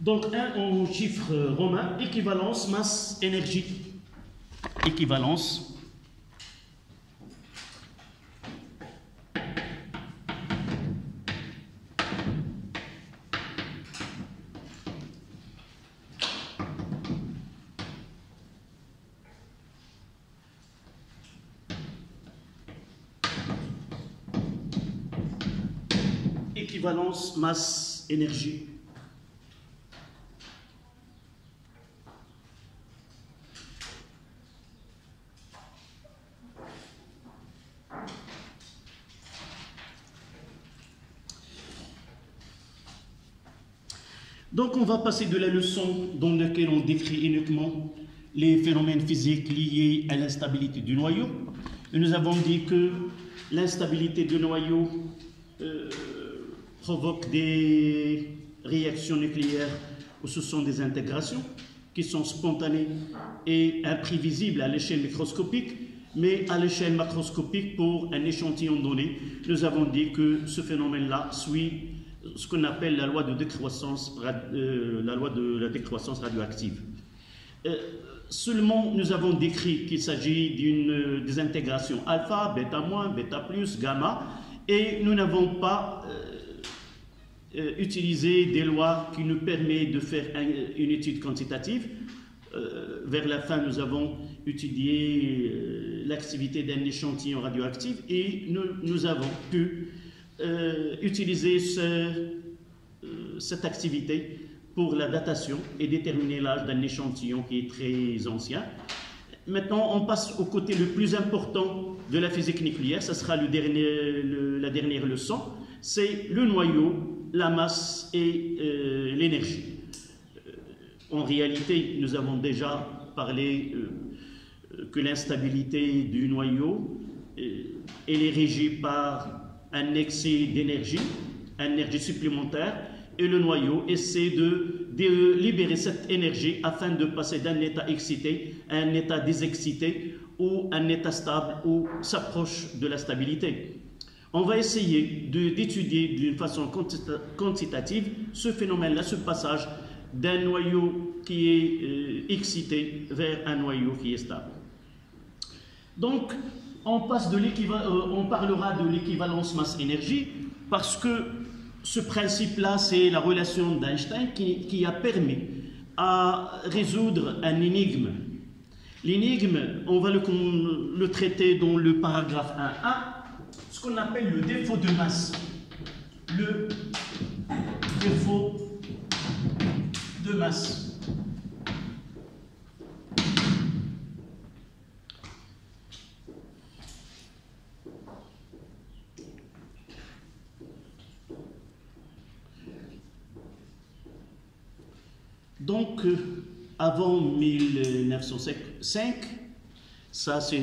Donc 1 en chiffre romain, équivalence, masse, énergie. Équivalence. Équivalence, masse, énergie. Donc on va passer de la leçon dans laquelle on décrit uniquement les phénomènes physiques liés à l'instabilité du noyau. Et nous avons dit que l'instabilité du noyau provoque des réactions nucléaires où ce sont des intégrations qui sont spontanées et imprévisibles à l'échelle microscopique, mais à l'échelle macroscopique pour un échantillon donné, nous avons dit que ce phénomène-là suit ce qu'on appelle la loi de décroissance, la loi de la décroissance radioactive. Seulement, nous avons décrit qu'il s'agit d'une désintégration alpha, bêta moins, bêta plus, gamma, et nous n'avons pas utilisé des lois qui nous permettent de faire une étude quantitative. Vers la fin, nous avons étudié l'activité d'un échantillon radioactif et nous avons pu utiliser cette activité pour la datation et déterminer l'âge d'un échantillon qui est très ancien. Maintenant, on passe au côté le plus important de la physique nucléaire, ce sera la dernière leçon, c'est le noyau, la masse et l'énergie. En réalité, nous avons déjà parlé que l'instabilité du noyau, elle est régie par un excès d'énergie, une énergie supplémentaire, et le noyau essaie de libérer cette énergie afin de passer d'un état excité à un état désexcité ou un état stable ou s'approche de la stabilité. On va essayer d'étudier d'une façon quantitative ce phénomène-là, ce passage d'un noyau qui est excité vers un noyau qui est stable. Donc, on parlera de l'équivalence masse-énergie parce que ce principe-là, c'est la relation d'Einstein qui a permis à résoudre un énigme. L'énigme, on va le traiter dans le paragraphe 1a, ce qu'on appelle le défaut de masse. Le défaut de masse. Donc, avant 1905, ça c'est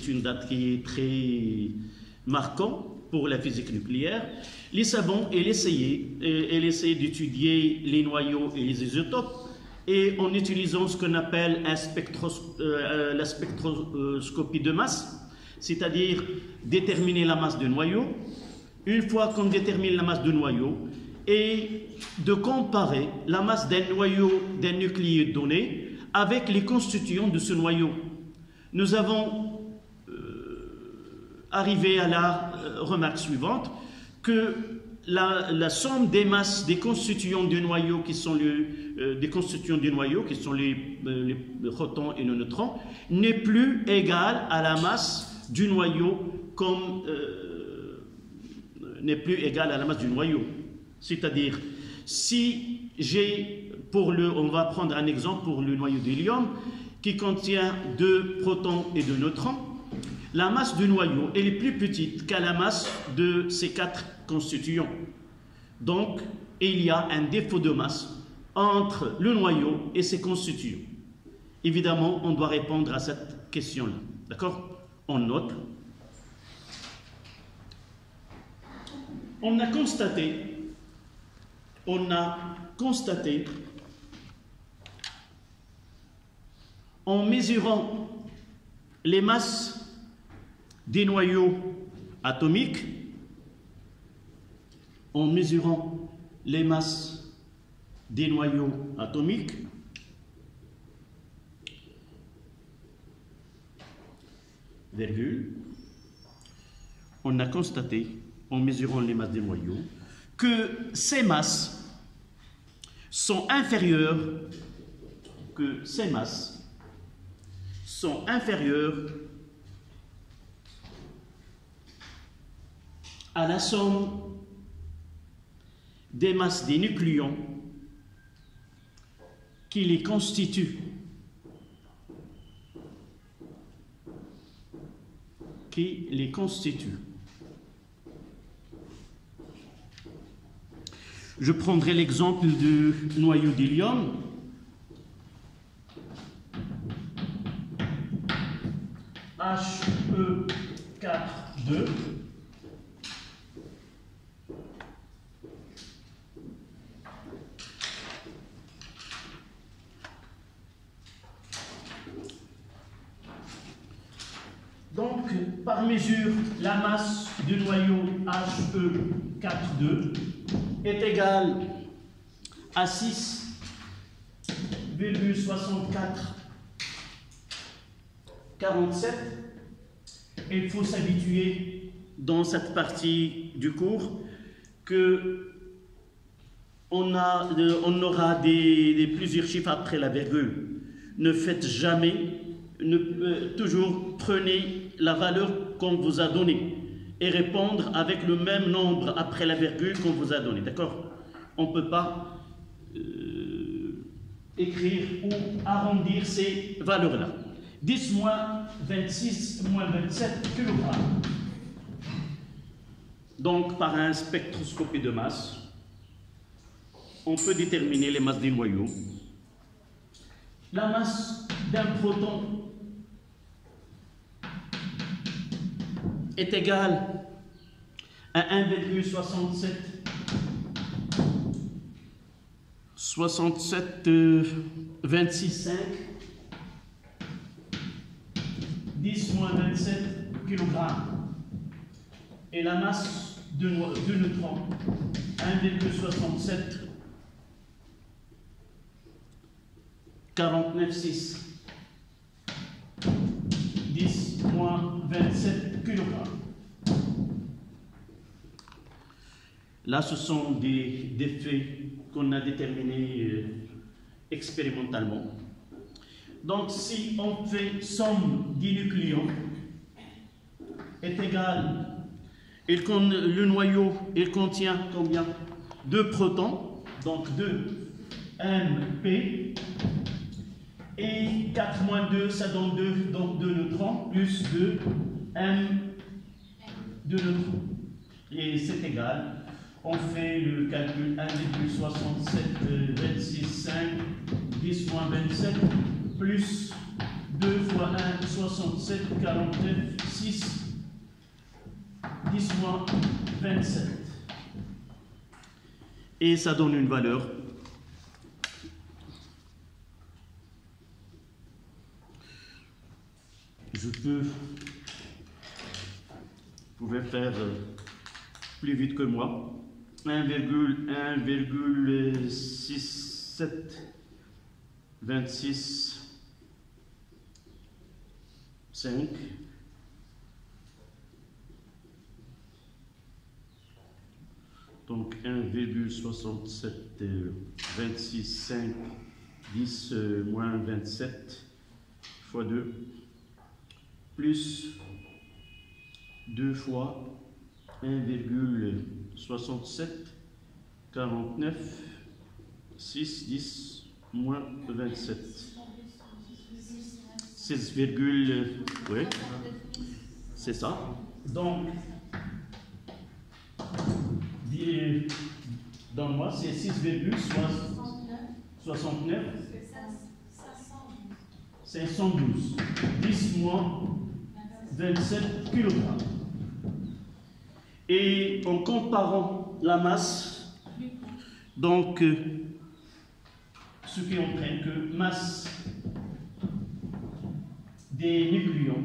une date qui est très marquante pour la physique nucléaire, les savants essayaient d'étudier les noyaux et les isotopes et en utilisant ce qu'on appelle la spectroscopie de masse, c'est-à-dire déterminer la masse de noyau. Une fois qu'on détermine la masse de noyau, et de comparer la masse d'un noyau d'un nucléide donné avec les constituants de ce noyau. Nous avons arrivé à la remarque suivante que la somme des masses des constituants du noyau qui sont les protons et les neutrons n'est plus égale à la masse du noyau C'est-à-dire, si j'ai, on va prendre un exemple pour le noyau d'hélium qui contient 2 protons et 2 neutrons, la masse du noyau elle est plus petite qu'à la masse de ces 4 constituants. Donc, il y a un défaut de masse entre le noyau et ses constituants. Évidemment, on doit répondre à cette question-là. D'accord? On note. On a constaté en mesurant les masses des noyaux atomiques, en mesurant les masses des noyaux atomiques virgule, on a constaté, en mesurant les masses des noyaux, que ces masses sont inférieures, à la somme des masses des nucléons qui les constituent. Je prendrai l'exemple du noyau d'hélium. He4,2. Donc, par mesure, la masse du noyau He4,2 est égale à 6,6447. Il faut s'habituer dans cette partie du cours que on aura plusieurs chiffres après la virgule. Ne faites jamais, toujours prenez la valeur qu'on vous a donnée et répondre avec le même nombre après la virgule qu'on vous a donné. D'accord? On ne peut pas écrire ou arrondir ces valeurs-là. 10 moins 26 moins 27 kg. Donc, par un spectroscopie de masse, on peut déterminer les masses des noyaux. La masse d'un proton est égale à 1,26,5 10 moins 27 kg. Et la masse de neutrons 1,67 49,6 10 moins 27 kg. Là, ce sont des faits qu'on a déterminés expérimentalement. Donc, si on fait somme des nucléons est égale, le noyau, il contient combien? 2 protons, donc 2 MP, et 4 moins 2, ça donne 2, donc 2 neutrons, plus 2 M, 2 neutrons. Et c'est égal, on fait le calcul 1,67, 26, 5, 10 moins 27, plus 2 fois 1, 67, 49, 6, 10 moins 27. Et ça donne une valeur. Vous pouvez faire plus vite que moi. 1,67 26 5 donc 1,67 26 5 10 moins 27 fois 2 plus 2 fois 1,67 49 6 10 moins 27 6, oui, c'est ça. Donc donne-moi, c'est 6,69 512 10 moins 27 kg. Et en comparant la masse, donc ce qui entraîne que masse des nucléons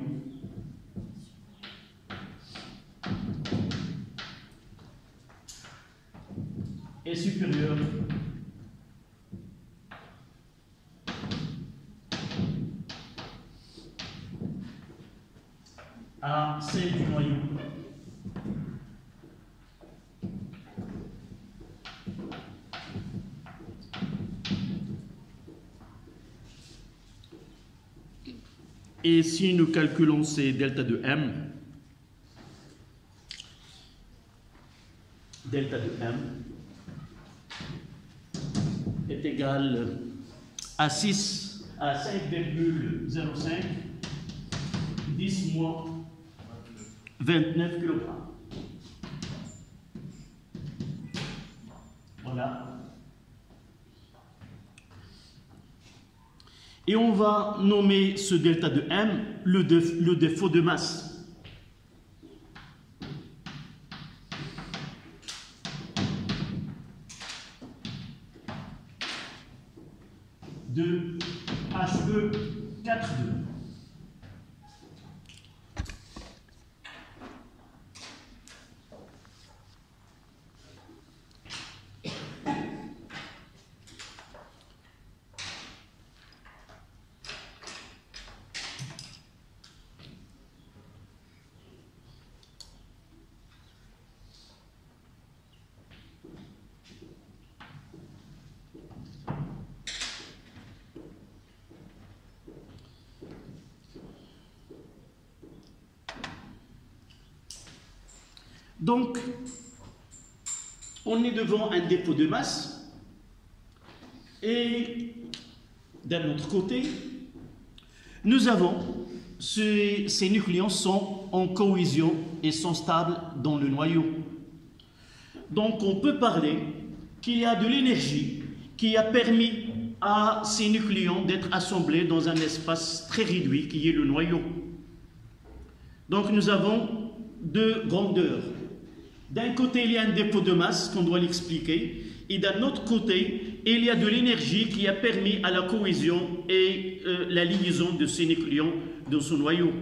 est supérieure à celle du noyau. Et si nous calculons ces delta de M, delta de M est égal à 5,05 10 moins 29 kg. Voilà. Et on va nommer ce delta de M le défaut de masse. De He42. Donc, on est devant un dépôt de masse et d'un autre côté, nous avons ces nucléons sont en cohésion et sont stables dans le noyau. Donc, on peut parler qu'il y a de l'énergie qui a permis à ces nucléons d'être assemblés dans un espace très réduit qui est le noyau. Donc, nous avons deux grandeurs. D'un côté, il y a un dépôt de masse qu'on doit l'expliquer, et d'un autre côté, il y a de l'énergie qui a permis à la cohésion et la liaison de ces nucléons dans ce noyau.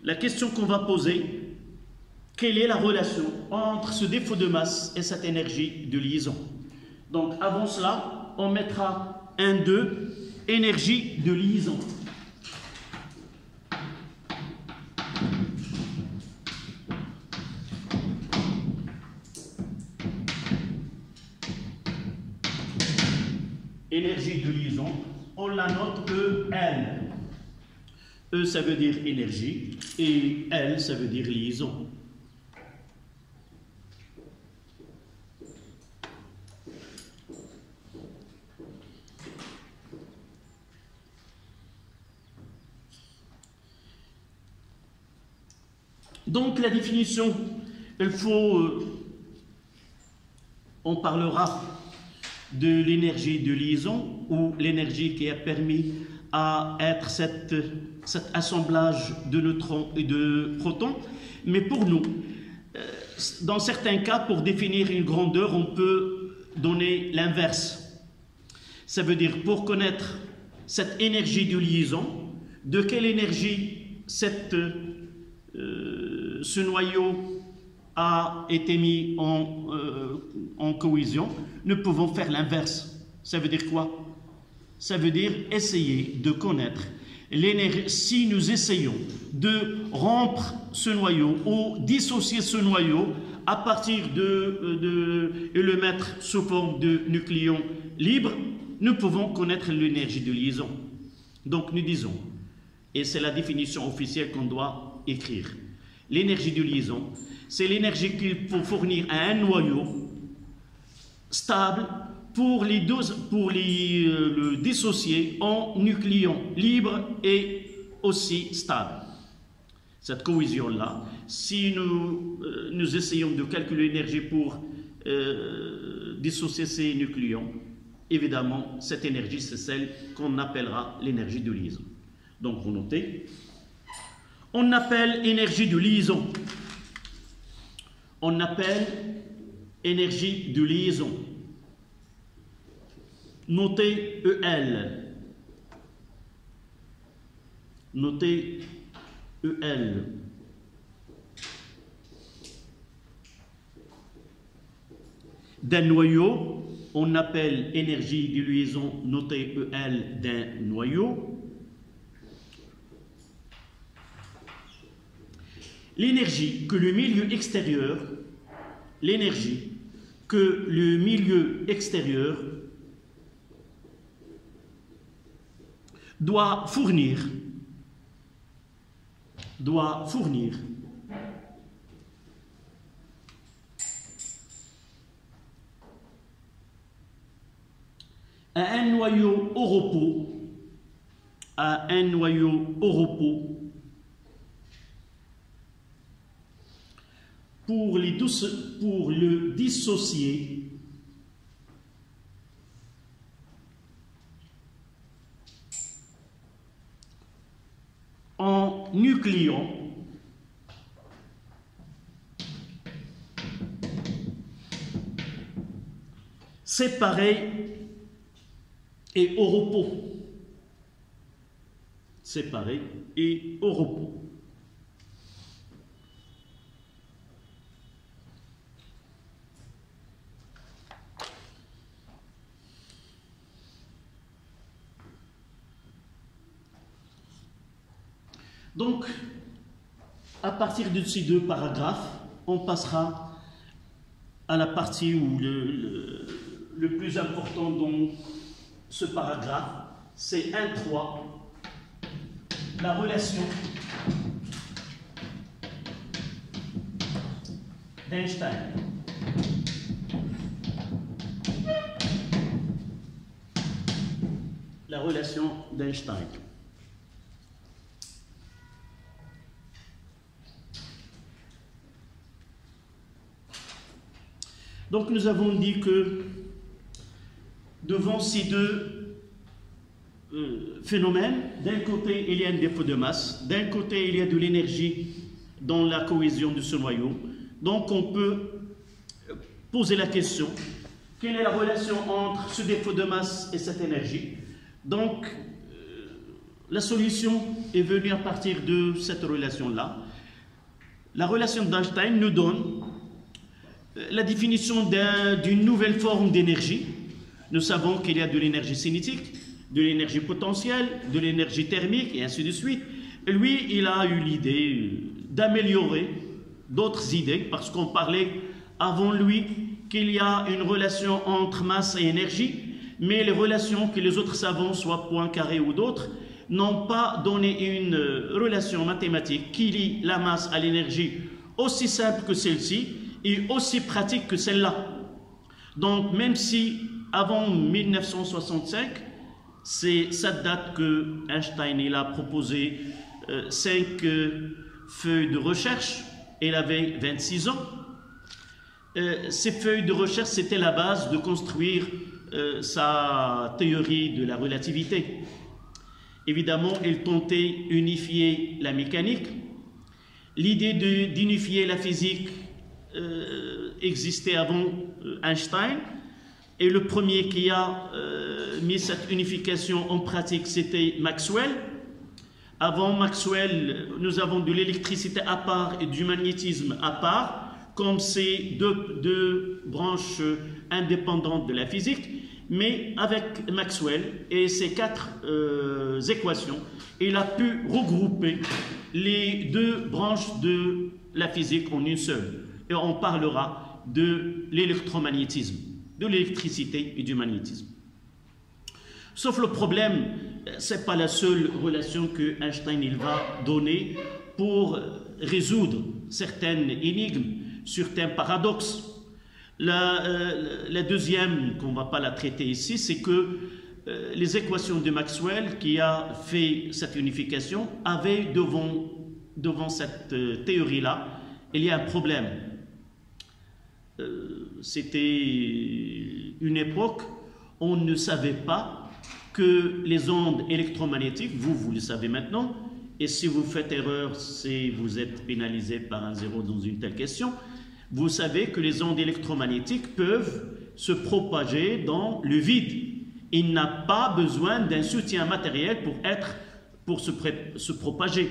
La question qu'on va poser, quelle est la relation entre ce défaut de masse et cette énergie de liaison? Donc, avant cela, on mettra 1,2, énergie de liaison. Énergie de liaison, on la note EL. E, ça veut dire énergie, et L, ça veut dire liaison. Donc la définition, il faut, on parlera de l'énergie de liaison ou l'énergie qui a permis à être cet assemblage de neutrons et de protons. Mais pour nous, dans certains cas, pour définir une grandeur, on peut donner l'inverse. Ça veut dire, pour connaître cette énergie de liaison, de quelle énergie ce noyau a été mis en cohésion, nous pouvons faire l'inverse. Ça veut dire quoi? Ça veut dire essayer de connaître l'énergie. Si nous essayons de rompre ce noyau ou dissocier ce noyau à partir et le mettre sous forme de nucléons libres, nous pouvons connaître l'énergie de liaison. Donc nous disons, et c'est la définition officielle qu'on doit écrire, l'énergie de liaison, c'est l'énergie qu'il faut fournir à un noyau stable pour le dissocier en nucléons libres et aussi stables. Cette cohésion-là, si nous essayons de calculer l'énergie pour dissocier ces nucléons, évidemment, cette énergie, c'est celle qu'on appellera l'énergie de liaison. Donc, vous notez, on appelle énergie de liaison. On appelle énergie de liaison. Notez EL. Notez EL. D'un noyau, on appelle énergie de liaison, notez EL d'un noyau. l'énergie que le milieu extérieur, l'énergie que le milieu extérieur doit fournir à un noyau au repos, pour le dissocier en nucléons séparés et au repos. Séparés et au repos. Donc, à partir de ces deux paragraphes, on passera à la partie où le plus important dans ce paragraphe, c'est 1.3, la relation d'Einstein. La relation d'Einstein. Donc nous avons dit que devant ces deux phénomènes, d'un côté il y a un dépôt de masse, d'un côté il y a de l'énergie dans la cohésion de ce noyau. Donc on peut poser la question, quelle est la relation entre ce dépôt de masse et cette énergie? Donc la solution est venue à partir de cette relation-là. La relation d'Einstein nous donne la définition d'une nouvelle forme d'énergie. Nous savons qu'il y a de l'énergie cinétique, de l'énergie potentielle, de l'énergie thermique et ainsi de suite. Et lui, il a eu l'idée d'améliorer d'autres idées parce qu'on parlait avant lui qu'il y a une relation entre masse et énergie, mais les relations que les autres savants, soit Poincaré ou d'autres, n'ont pas donné une relation mathématique qui lie la masse à l'énergie aussi simple que celle-ci et aussi pratique que celle-là. Donc même si avant 1965, c'est cette date que Einstein il a proposé 5 feuilles de recherche, il avait 26 ans. Ces feuilles de recherche, c'était la base de construire sa théorie de la relativité. Évidemment, il tentait d'unifier la mécanique. L'idée d'unifier la physique existait avant Einstein, et le premier qui a mis cette unification en pratique, c'était Maxwell. Avant Maxwell, nous avons de l'électricité à part et du magnétisme à part, comme ces deux branches indépendantes de la physique. Mais avec Maxwell et ses 4 équations, il a pu regrouper les 2 branches de la physique en une seule. Et on parlera de l'électromagnétisme, de l'électricité et du magnétisme. Sauf le problème, ce n'est pas la seule relation que Einstein il va donner pour résoudre certaines énigmes, certains paradoxes. La deuxième, qu'on ne va pas la traiter ici, c'est que les équations de Maxwell qui a fait cette unification avaient devant cette théorie-là, il y a un problème. C'était une époque où on ne savait pas que les ondes électromagnétiques, vous le savez maintenant, et si vous faites erreur, vous êtes pénalisé par un 0 dans une telle question, vous savez que les ondes électromagnétiques peuvent se propager dans le vide. Il n'a pas besoin d'un soutien matériel pour se propager.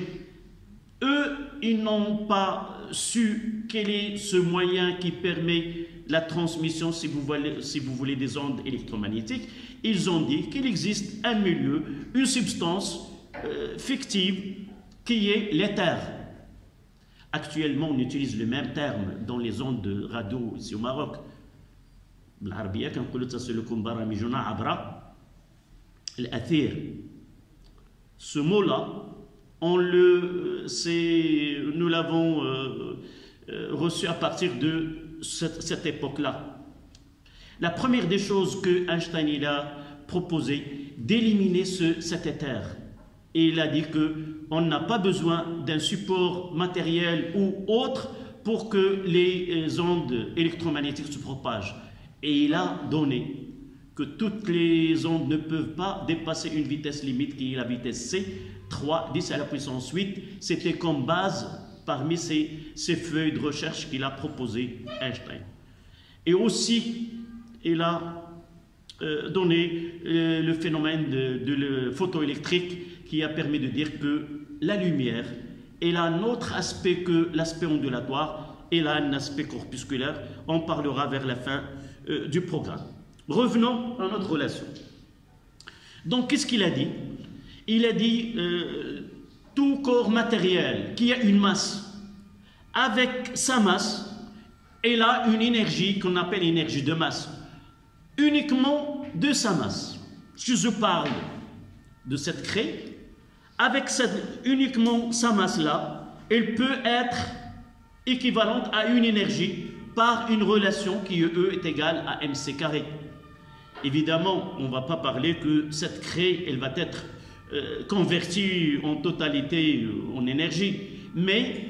Eux, ils n'ont pas su quel est ce moyen qui permet la transmission, si vous voulez, des ondes électromagnétiques. Ils ont dit qu'il existe un milieu, une substance fictive qui est l'éther. Actuellement, on utilise le même terme dans les ondes de radio ici au Maroc. بالعربية كنقولوا تصلكم برامجنا عبر الأثير. Ce mot-là, nous l'avons reçu à partir de cette époque-là. La première des choses que Einstein il a proposé, d'éliminer cet éther. Et il a dit qu'on n'a pas besoin d'un support matériel ou autre pour que les ondes électromagnétiques se propagent. Et il a donné que toutes les ondes ne peuvent pas dépasser une vitesse limite qui est la vitesse C, 3, 10 à la puissance 8. C'était comme base parmi ces feuilles de recherche qu'il a proposé Einstein. Et aussi, il a donné le phénomène de photoélectrique qui a permis de dire que la lumière, elle a un autre aspect que l'aspect ondulatoire, elle a un aspect corpusculaire. On parlera vers la fin du programme. Revenons à notre relation. Donc, qu'est-ce qu'il a dit? Il a dit tout corps matériel qui a une masse, avec sa masse, elle a une énergie qu'on appelle énergie de masse, uniquement de sa masse. Si je parle de cette craie, avec uniquement sa masse-là, elle peut être équivalente à une énergie par une relation qui, est égale à mc carré. Évidemment, on ne va pas parler que cette craie, elle va être convertie en totalité en énergie, mais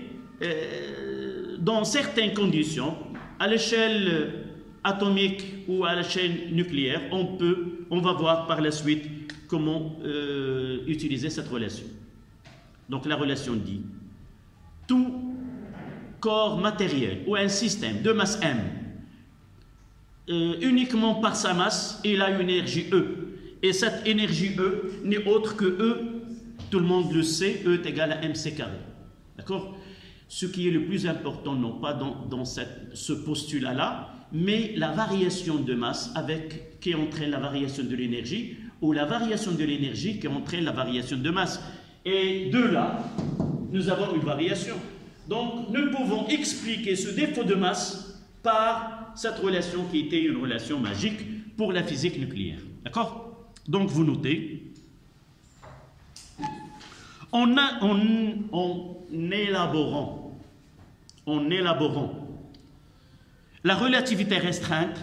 dans certaines conditions, à l'échelle atomique ou à l'échelle nucléaire, on va voir par la suite comment utiliser cette relation. Donc la relation dit, tout corps matériel ou un système de masse M, uniquement par sa masse, il a une énergie E. Et cette énergie E n'est autre que E, tout le monde le sait, E est égal à mc carré. D'accord? Ce qui est le plus important, non pas dans ce postulat-là, mais la variation de masse qui entraîne la variation de l'énergie, ou la variation de l'énergie qui entraîne la variation de masse. Et de là, nous avons une variation. Donc, nous pouvons expliquer ce défaut de masse par cette relation qui était une relation magique pour la physique nucléaire. D'accord? Donc, vous notez, en élaborant la relativité restreinte,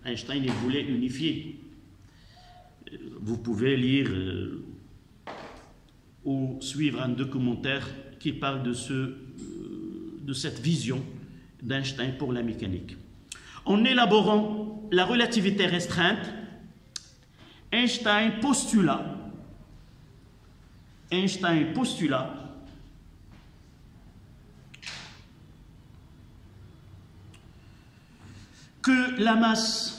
Einstein il voulait unifier. Vous pouvez lire ou suivre un documentaire qui parle de cette vision d'Einstein pour la mécanique. En élaborant la relativité restreinte, Einstein postula que la masse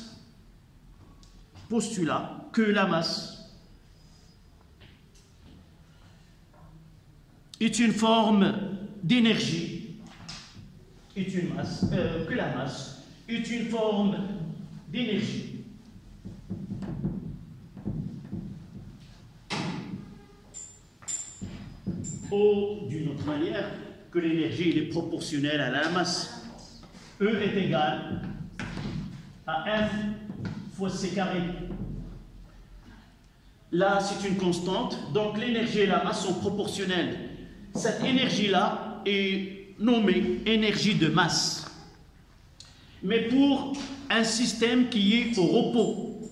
est une forme d'énergie, que la masse est une forme d'énergie ou d'une autre manière que l'énergie est proportionnelle à la masse. E est égal à F fois C carré. Là, c'est une constante, donc l'énergie et la masse sont proportionnelles. Cette énergie-là est nommée énergie de masse. Mais pour un système qui est au repos,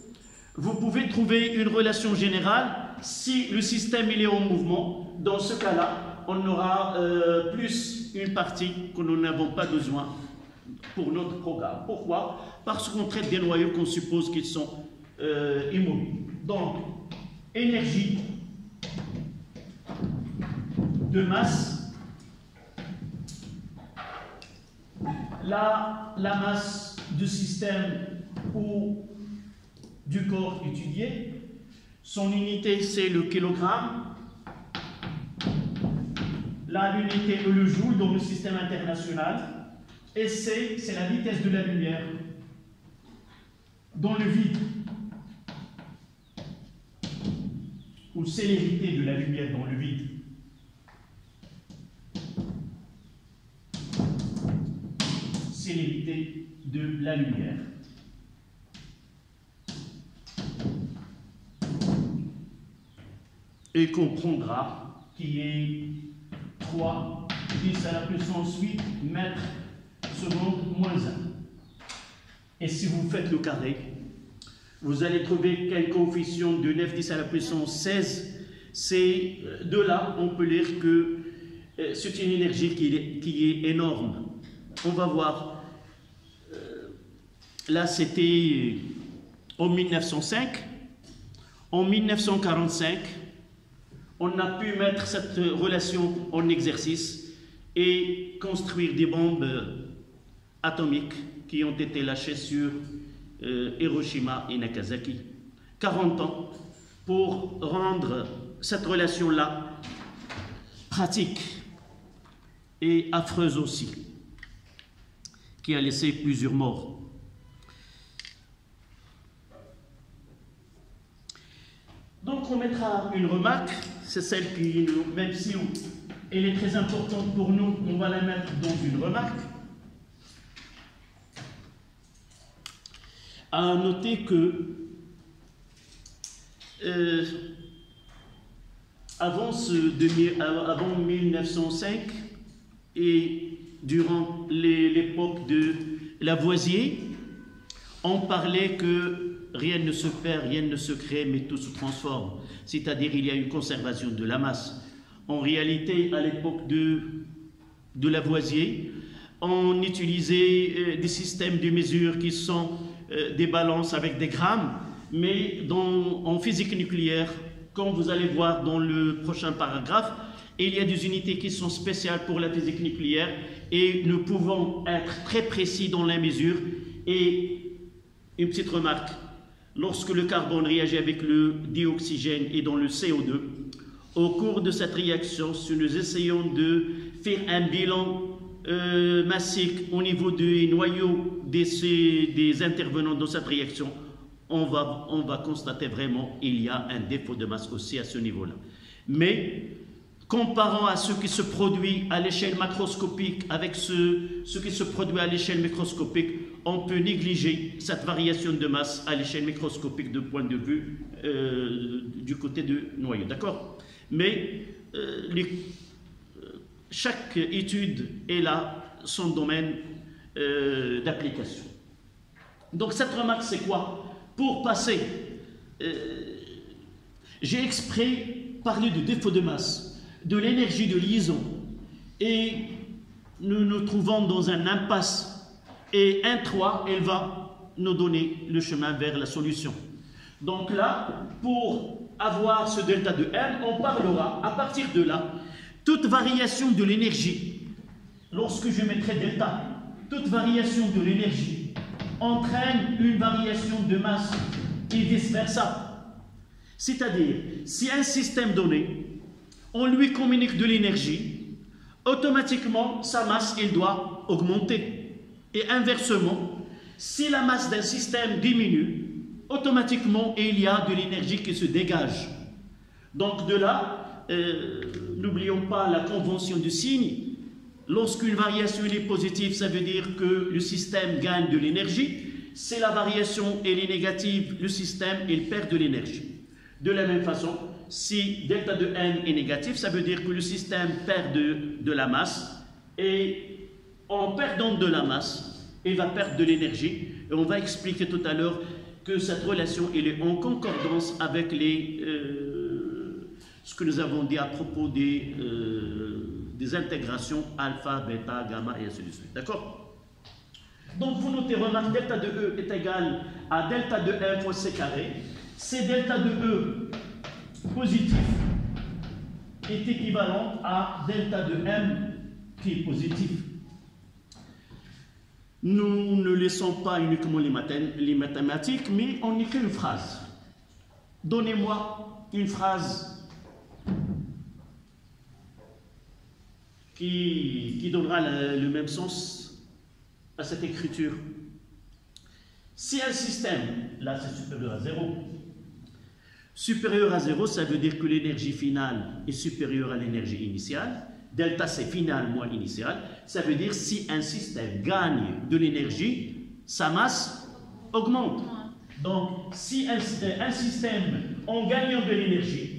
vous pouvez trouver une relation générale. Si le système il est en mouvement, dans ce cas-là, on aura plus une partie que nous n'avons pas besoin pour notre programme. Pourquoi? Parce qu'on traite des noyaux qu'on suppose qu'ils sont immobiles. Donc, énergie de masse, la masse du système ou du corps étudié, son unité c'est le kilogramme, là l'unité est le joule dans le système international, et C c'est la vitesse de la lumière dans le vide, ou célérité de la lumière dans le vide. célérité de la lumière. Et qu'on prendra qui est 3 10 à la puissance 8 mètres seconde moins 1. Et si vous faites le carré, vous allez trouver quel coefficient de 9 10 à la puissance 16. C'est de là, on peut lire que c'est une énergie qui est énorme. On va voir. Là, c'était en 1905. En 1945, on a pu mettre cette relation en exercice et construire des bombes atomiques qui ont été lâchées sur Hiroshima et Nagasaki. 40 ans pour rendre cette relation-là pratique et affreuse aussi, qui a laissé plusieurs morts. Donc on mettra une remarque, c'est celle qui, même si elle est très importante pour nous, on va la mettre dans une remarque. À noter que avant 1905 et durant l'époque de Lavoisier, on parlait que rien ne se perd, rien ne se crée, mais tout se transforme. C'est-à-dire il y a une conservation de la masse. En réalité, à l'époque de Lavoisier, on utilisait des systèmes de mesure qui sont des balances avec des grammes, mais en physique nucléaire, comme vous allez voir dans le prochain paragraphe, il y a des unités qui sont spéciales pour la physique nucléaire et nous pouvons être très précis dans la mesure. Et une petite remarque, lorsque le carbone réagit avec le dioxygène et dans le CO2, au cours de cette réaction, si nous essayons de faire un bilan massique au niveau des noyaux des intervenants dans cette réaction, on va constater vraiment qu'il y a un défaut de masse aussi à ce niveau-là. Mais comparant à ce qui se produit à l'échelle macroscopique avec ce qui se produit à l'échelle microscopique, on peut négliger cette variation de masse à l'échelle microscopique de point de vue du côté du noyau. D'accord? Mais chaque étude est là son domaine d'application. Donc cette remarque, c'est quoi? Pour passer, j'ai exprès parlé de défaut de masse, de l'énergie de liaison, et nous nous trouvons dans un impasse, et 1,3, elle va nous donner le chemin vers la solution. Donc là, pour avoir ce delta de M, on parlera, à partir de là, toute variation de l'énergie, lorsque je mettrai delta, toute variation de l'énergie entraîne une variation de masse et vice-versa. C'est-à-dire, si un système donné, on lui communique de l'énergie, automatiquement, sa masse, elle doit augmenter. Et inversement, si la masse d'un système diminue, automatiquement, il y a de l'énergie qui se dégage. Donc de là, n'oublions pas la convention du signe. Lorsqu'une variation est positive, ça veut dire que le système gagne de l'énergie. Si la variation elle est négative, le système il perd de l'énergie. De la même façon, si delta de n est négatif, ça veut dire que le système perd de la masse. Et en perdant de la masse, il va perdre de l'énergie. Et on va expliquer tout à l'heure que cette relation elle est en concordance avec ce que nous avons dit à propos des intégrations alpha, bêta, gamma et ainsi de suite. D'accord? Donc vous notez, remarque, delta de E est égal à delta de M fois C carré. C'est delta de E positif est équivalent à delta de M qui est positif. Nous ne laissons pas uniquement les mathématiques, mais on écrit une phrase. Donnez-moi une phrase qui donnera le même sens à cette écriture. Si un système, là c'est supérieur à 0, supérieur à 0, ça veut dire que l'énergie finale est supérieure à l'énergie initiale. delta c'est final moins initial, ça veut dire si un système gagne de l'énergie, sa masse augmente. Donc si un système en gagnant de l'énergie,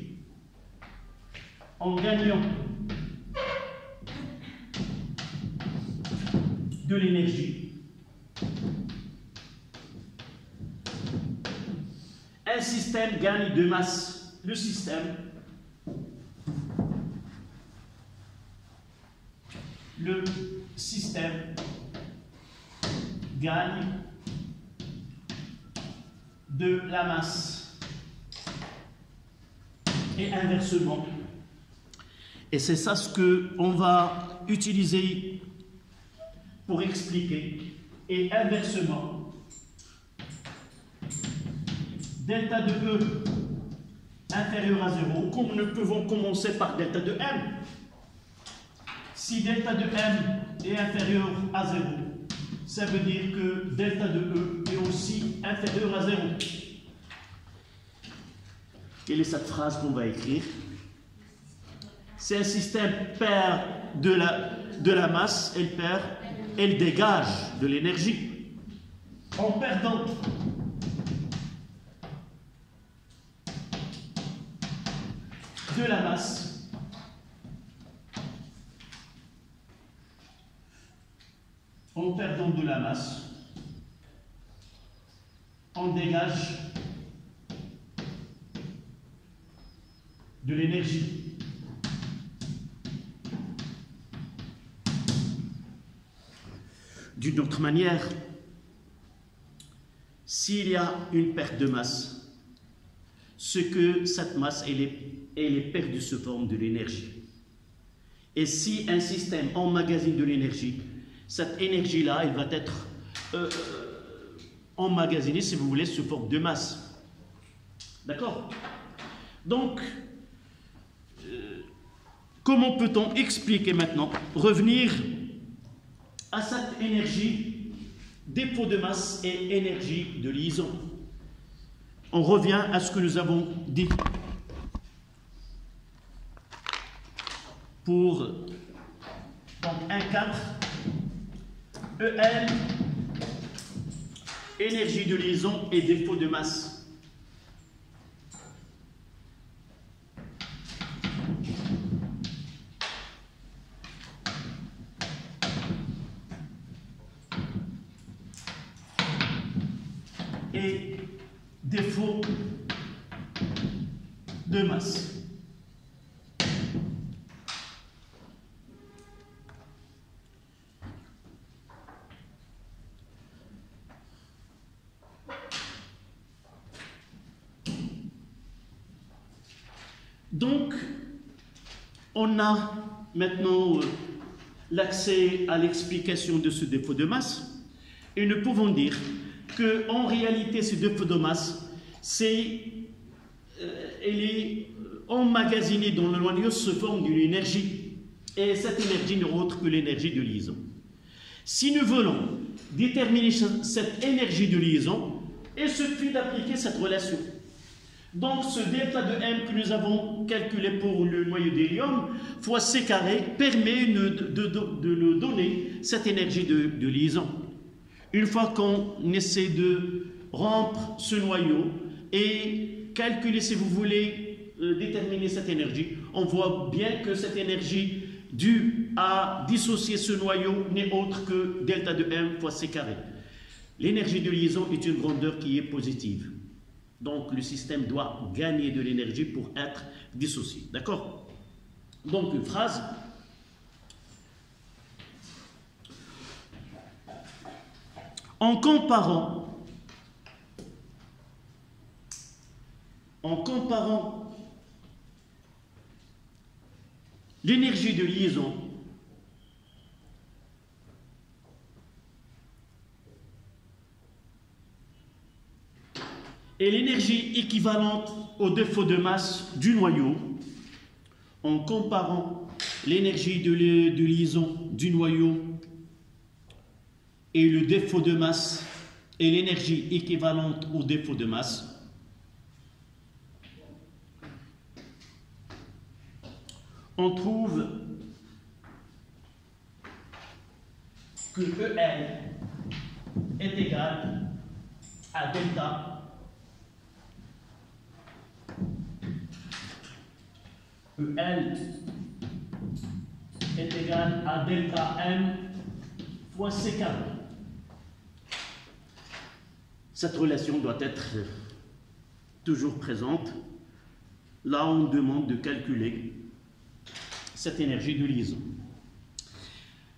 un système gagne de masse, le système gagne de la masse et inversement. Et c'est ça ce qu'on va utiliser pour expliquer. Et inversement, delta de E inférieur à 0, comme nous pouvons commencer par delta de M. Si delta de M est inférieur à 0, ça veut dire que delta de E est aussi inférieur à 0. Quelle est cette phrase qu'on va écrire? Si un système perd de la masse, elle dégage de l'énergie. En perdant de la masse, on dégage de l'énergie. D'une autre manière, s'il y a une perte de masse, ce que cette masse elle est perdue sous forme de l'énergie. Et si un système emmagasine de l'énergie, cette énergie-là, elle va être emmagasinée, si vous voulez, sous forme de masse. D'accord? Donc, comment peut-on expliquer maintenant, revenir à cette énergie, dépôt de masse et énergie de liaison? On revient à ce que nous avons dit. Pour donc 1,4 EL, énergie de liaison et dépôt de masse. Et défaut de masse. Donc, on a maintenant l'accès à l'explication de ce défaut de masse et nous pouvons dire qu'en réalité, ce défaut de masse, elle est emmagasinée dans le noyau sous forme d'une énergie. Et cette énergie n'est autre que l'énergie de liaison. Si nous voulons déterminer cette énergie de liaison, il suffit d'appliquer cette relation. Donc, ce delta de M que nous avons calculé pour le noyau d'hélium fois C carré permet de nous donner cette énergie de liaison. Une fois qu'on essaie de rompre ce noyau et calculer, si vous voulez, déterminer cette énergie, on voit bien que cette énergie due à dissocier ce noyau n'est autre que delta de M fois C carré. L'énergie de liaison est une grandeur qui est positive. Donc, le système doit gagner de l'énergie pour être dissocié. D'accord? Donc, une phrase. En comparant l'énergie de liaison et l'énergie équivalente au défaut de masse du noyau, en comparant l'énergie de liaison du noyau et le défaut de masse et l'énergie équivalente au défaut de masse, on trouve que EL est égal à delta EL est égal à delta M fois C carré. Cette relation doit être toujours présente. Là, on demande de calculer cette énergie de liaison.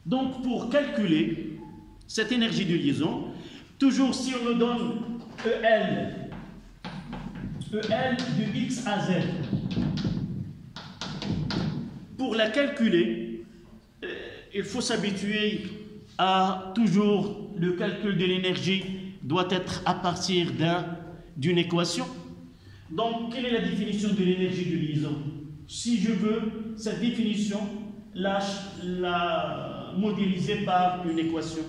Donc, pour calculer cette énergie de liaison, toujours si on nous donne EL de X à Z, pour la calculer, il faut s'habituer à toujours le calcul de l'énergie doit être à partir d'une équation. Donc, quelle est la définition de l'énergie de liaison? Si je veux cette définition, la modéliser par une équation.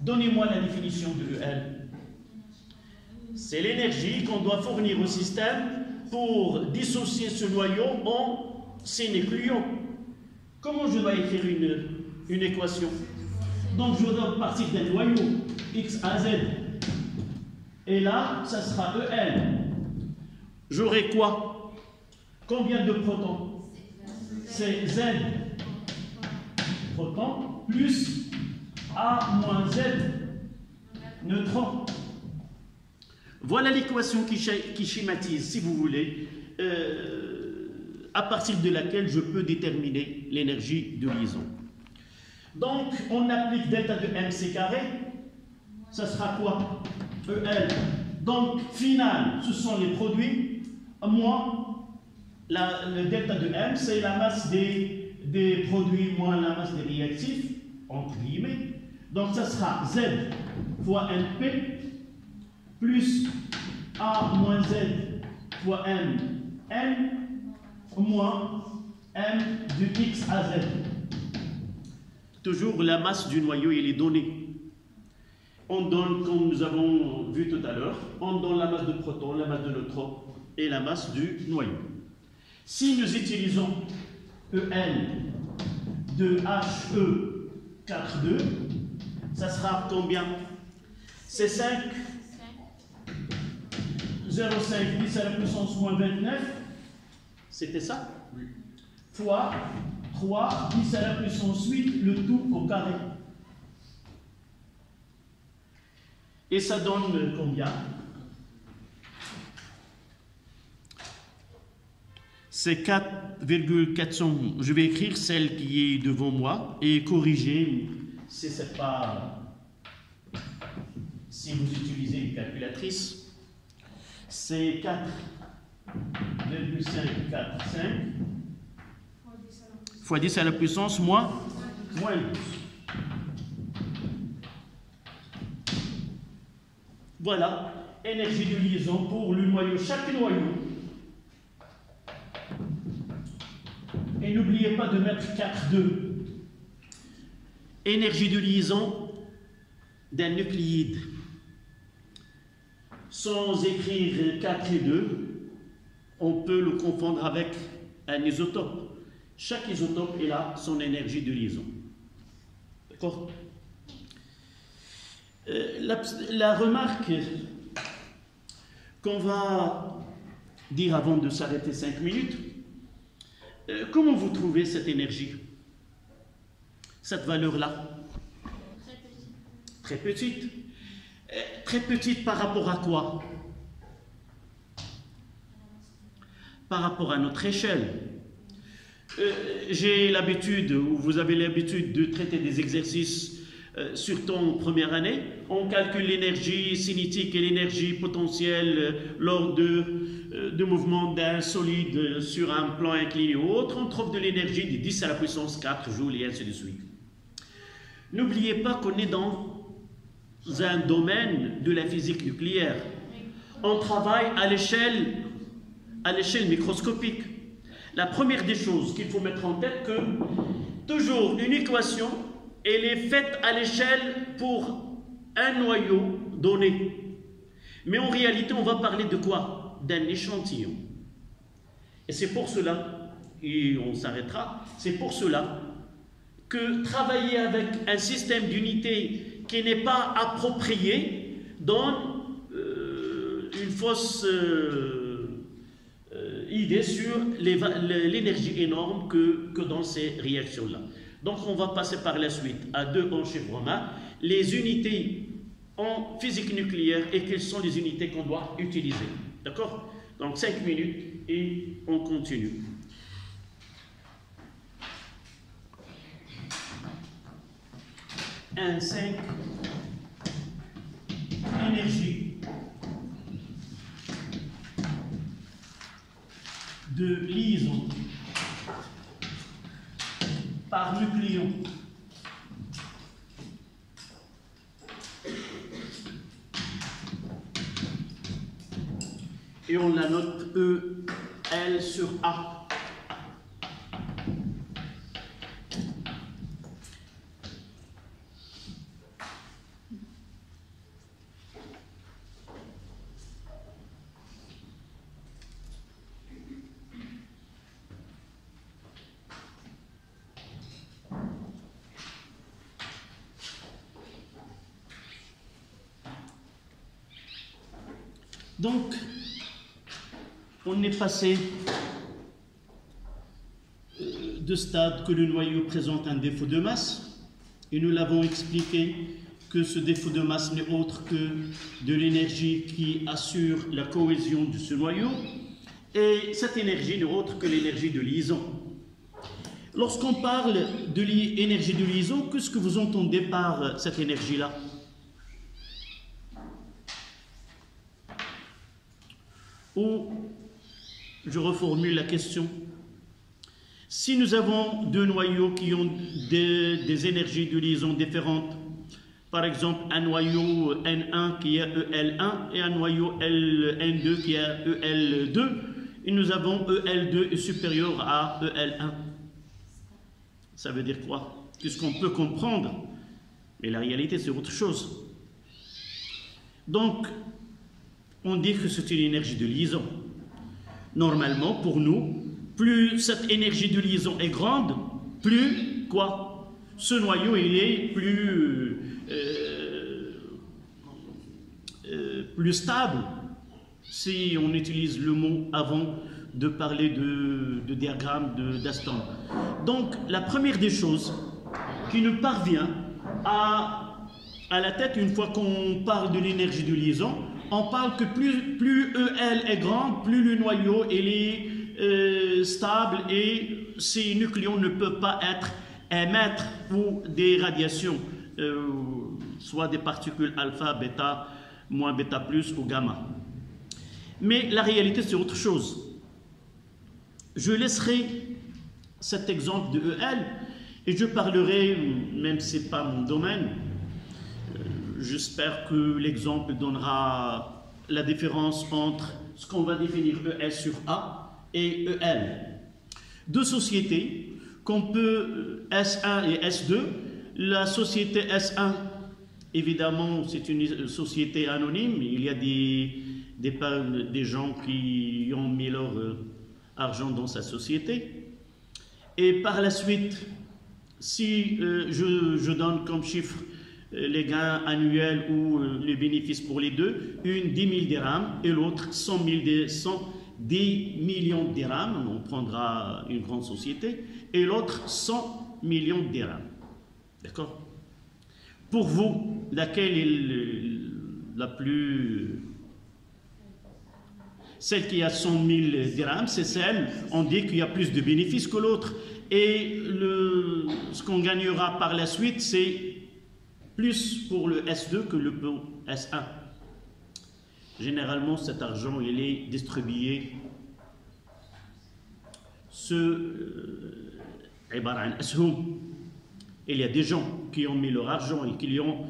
Donnez-moi la définition de EL. C'est l'énergie qu'on doit fournir au système pour dissocier ce noyau en ses nucléons. Comment je dois écrire une équation? Donc je dois partir d'un noyau X à Z. Et là, ça sera EL. J'aurai quoi? Combien de protons? C'est Z protons plus A moins Z neutrons. Voilà l'équation qui schématise, si vous voulez, à partir de laquelle je peux déterminer l'énergie de liaison. Donc, on applique delta de MC carré, ça sera quoi? EL. Donc, final, ce sont les produits, moins le delta de M, c'est la masse des produits moins la masse des réactifs, entre guillemets. Donc, ça sera Z fois NP plus A moins Z fois M, N moins M de X à Z. Toujours la masse du noyau, il est donné. On donne, comme nous avons vu tout à l'heure, on donne la masse de protons, la masse de neutrons et la masse du noyau. Si nous utilisons EL de HE42, ça sera combien? C'est 5, 0,5 10 à la puissance moins 29, c'était ça? Oui. Fois 3, 10 à la puissance 8, le tout au carré. Et ça donne combien? C'est 4,400. Je vais écrire celle qui est devant moi et corriger si c'est pas. Si vous utilisez une calculatrice, c'est 4,545 fois 10 à la puissance moins 12. Voilà, énergie de liaison pour le noyau, chaque noyau. Et n'oubliez pas de mettre 4,2. Énergie de liaison d'un nucléide. Sans écrire 4 et 2, on peut le confondre avec un isotope. Chaque isotope il a son énergie de liaison. D'accord? La remarque qu'on va dire avant de s'arrêter 5 minutes, comment vous trouvez cette énergie? Cette valeur-là? Très petite. Très petite par rapport à quoi? Par rapport à notre échelle. J'ai l'habitude, ou vous avez l'habitude de traiter des exercices surtout en première année. On calcule l'énergie cinétique et l'énergie potentielle lors de mouvements d'un solide sur un plan incliné ou autre. On trouve de l'énergie de 10 à la puissance 4 joules et ainsi de suite. N'oubliez pas qu'on est dans un domaine de la physique nucléaire. On travaille à l'échelle microscopique. La première des choses qu'il faut mettre en tête, que toujours une équation, elle est faite à l'échelle pour un noyau donné. Mais en réalité, on va parler de quoi? D'un échantillon. Et c'est pour cela, et on s'arrêtera, c'est pour cela que travailler avec un système d'unité qui n'est pas approprié donne une fausse idée sur l'énergie énorme que dans ces réactions-là. Donc on va passer par la suite à 2 en chiffre romain, les unités en physique nucléaire et quelles sont les unités qu'on doit utiliser. D'accord? Donc 5 minutes et on continue. Un 5, énergie de liaison par nucléon et on la note E, L sur A. Donc, on est passé de stade que le noyau présente un défaut de masse, et nous l'avons expliqué que ce défaut de masse n'est autre que de l'énergie qui assure la cohésion de ce noyau, et cette énergie n'est autre que l'énergie de liaison. Lorsqu'on parle de l'énergie de liaison, qu'est-ce que vous entendez par cette énergie-là? Ou, je reformule la question, si nous avons 2 noyaux qui ont des énergies de liaison différentes, par exemple un noyau N1 qui a EL1 et un noyau N2 qui a EL2, et nous avons EL2 est supérieur à EL1. Ça veut dire quoi? Qu'est-ce qu'on peut comprendre? Mais la réalité, c'est autre chose. Donc, on dit que c'est une énergie de liaison. Normalement, pour nous, plus cette énergie de liaison est grande, plus quoi? Ce noyau, il est plus stable, si on utilise le mot avant de parler de diagramme d'Aston. Donc, la première des choses qui nous parvient à la tête, une fois qu'on parle de l'énergie de liaison, on parle que plus EL est grand, plus le noyau il est stable et ces nucléons ne peuvent pas émettre ou des radiations, soit des particules alpha, bêta, moins bêta plus ou gamma. Mais la réalité c'est autre chose. Je laisserai cet exemple de EL et je parlerai, même si ce n'est pas mon domaine, j'espère que l'exemple donnera la différence entre ce qu'on va définir ES sur A et EL. 2 sociétés qu'on peut S1 et S2. La société S1, évidemment, c'est une société anonyme. Il y a des gens qui ont mis leur argent dans sa société. Et par la suite, si je donne comme chiffre les gains annuels ou les bénéfices pour les deux, une 10 000 dirhams et l'autre 10 millions de dirhams, on prendra une grande société, et l'autre 100 millions de dirhams. D'accord? Pour vous, laquelle est la plus... Celle qui a 100 000 dirhams, c'est celle, on dit qu'il y a plus de bénéfices que l'autre. Et ce qu'on gagnera par la suite, c'est plus pour le S2 que le S1. Généralement, cet argent, il est distribué il y a des gens qui ont mis leur argent et qui l'ont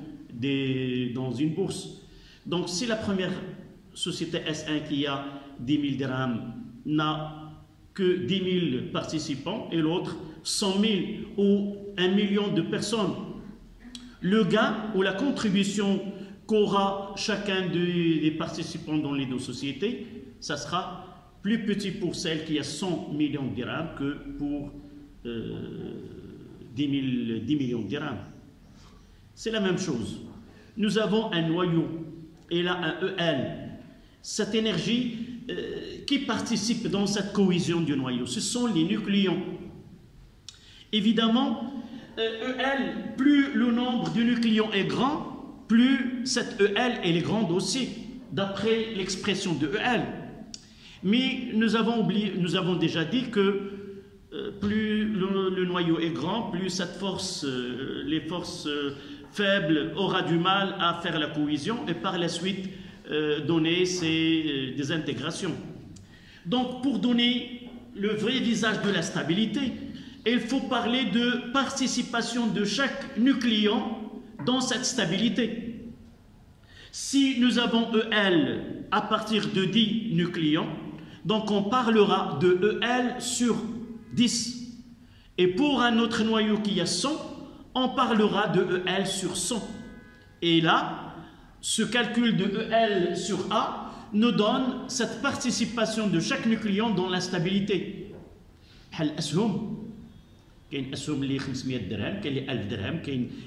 dans une bourse. Donc, si la première société S1 qui a 10 000 dirhams n'a que 10 000 participants et l'autre 100 000 ou 1 million de personnes, le gain ou la contribution qu'aura chacun des participants dans les 2 sociétés, ça sera plus petit pour celle qui a 100 millions de dirhams que pour 10 millions de dirhams. C'est la même chose. Nous avons un noyau et là un EL. Cette énergie qui participe dans cette cohésion du noyau, ce sont les nucléons. Évidemment, EL, plus le nombre de nucléons est grand, plus cette EL elle est grande aussi, d'après l'expression de EL. Mais nous avons déjà dit que plus le noyau est grand, plus cette force, les forces faibles aura du mal à faire la cohésion et par la suite donner ces désintégrations. Donc pour donner le vrai visage de la stabilité, il faut parler de participation de chaque nucléon dans cette stabilité. Si nous avons EL à partir de 10 nucléons, donc on parlera de EL sur 10. Et pour un autre noyau qui a 100, on parlera de EL sur 100. Et là, ce calcul de EL sur A nous donne cette participation de chaque nucléon dans la stabilité.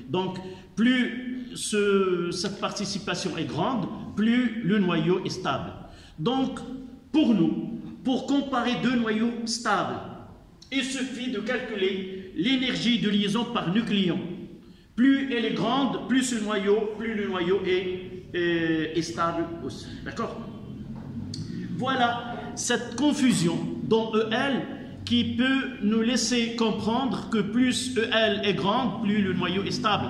Donc, plus cette participation est grande, plus le noyau est stable. Donc, pour nous, pour comparer deux noyaux stables, il suffit de calculer l'énergie de liaison par nucléon. Plus elle est grande, plus le noyau est stable aussi. D'accord? Voilà cette confusion dans EL qui peut nous laisser comprendre que plus EL est grande, plus le noyau est stable.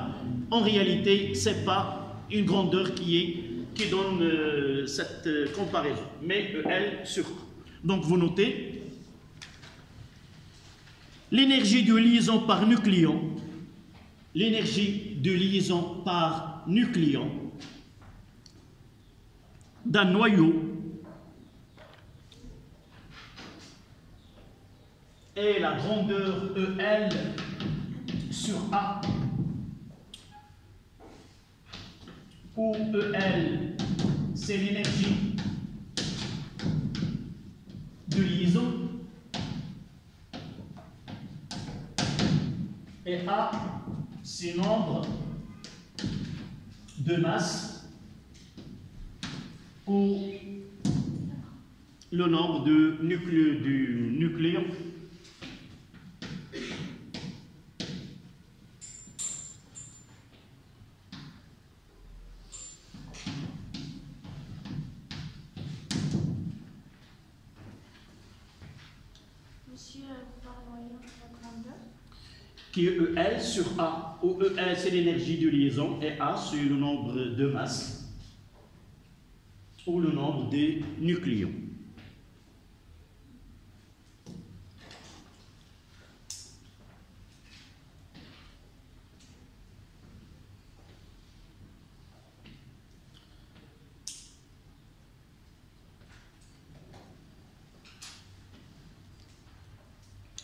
En réalité, ce n'est pas une grandeur qui donne cette comparaison, mais EL sur. Donc vous notez, l'énergie de liaison par nucléon, d'un noyau est la grandeur EL sur A, où EL c'est l'énergie de liaison et A c'est nombre de masse ou le nombre de du nucléon. Qui est EL sur A, où EL c'est l'énergie de liaison et A c'est le nombre de masse ou le nombre des nucléons.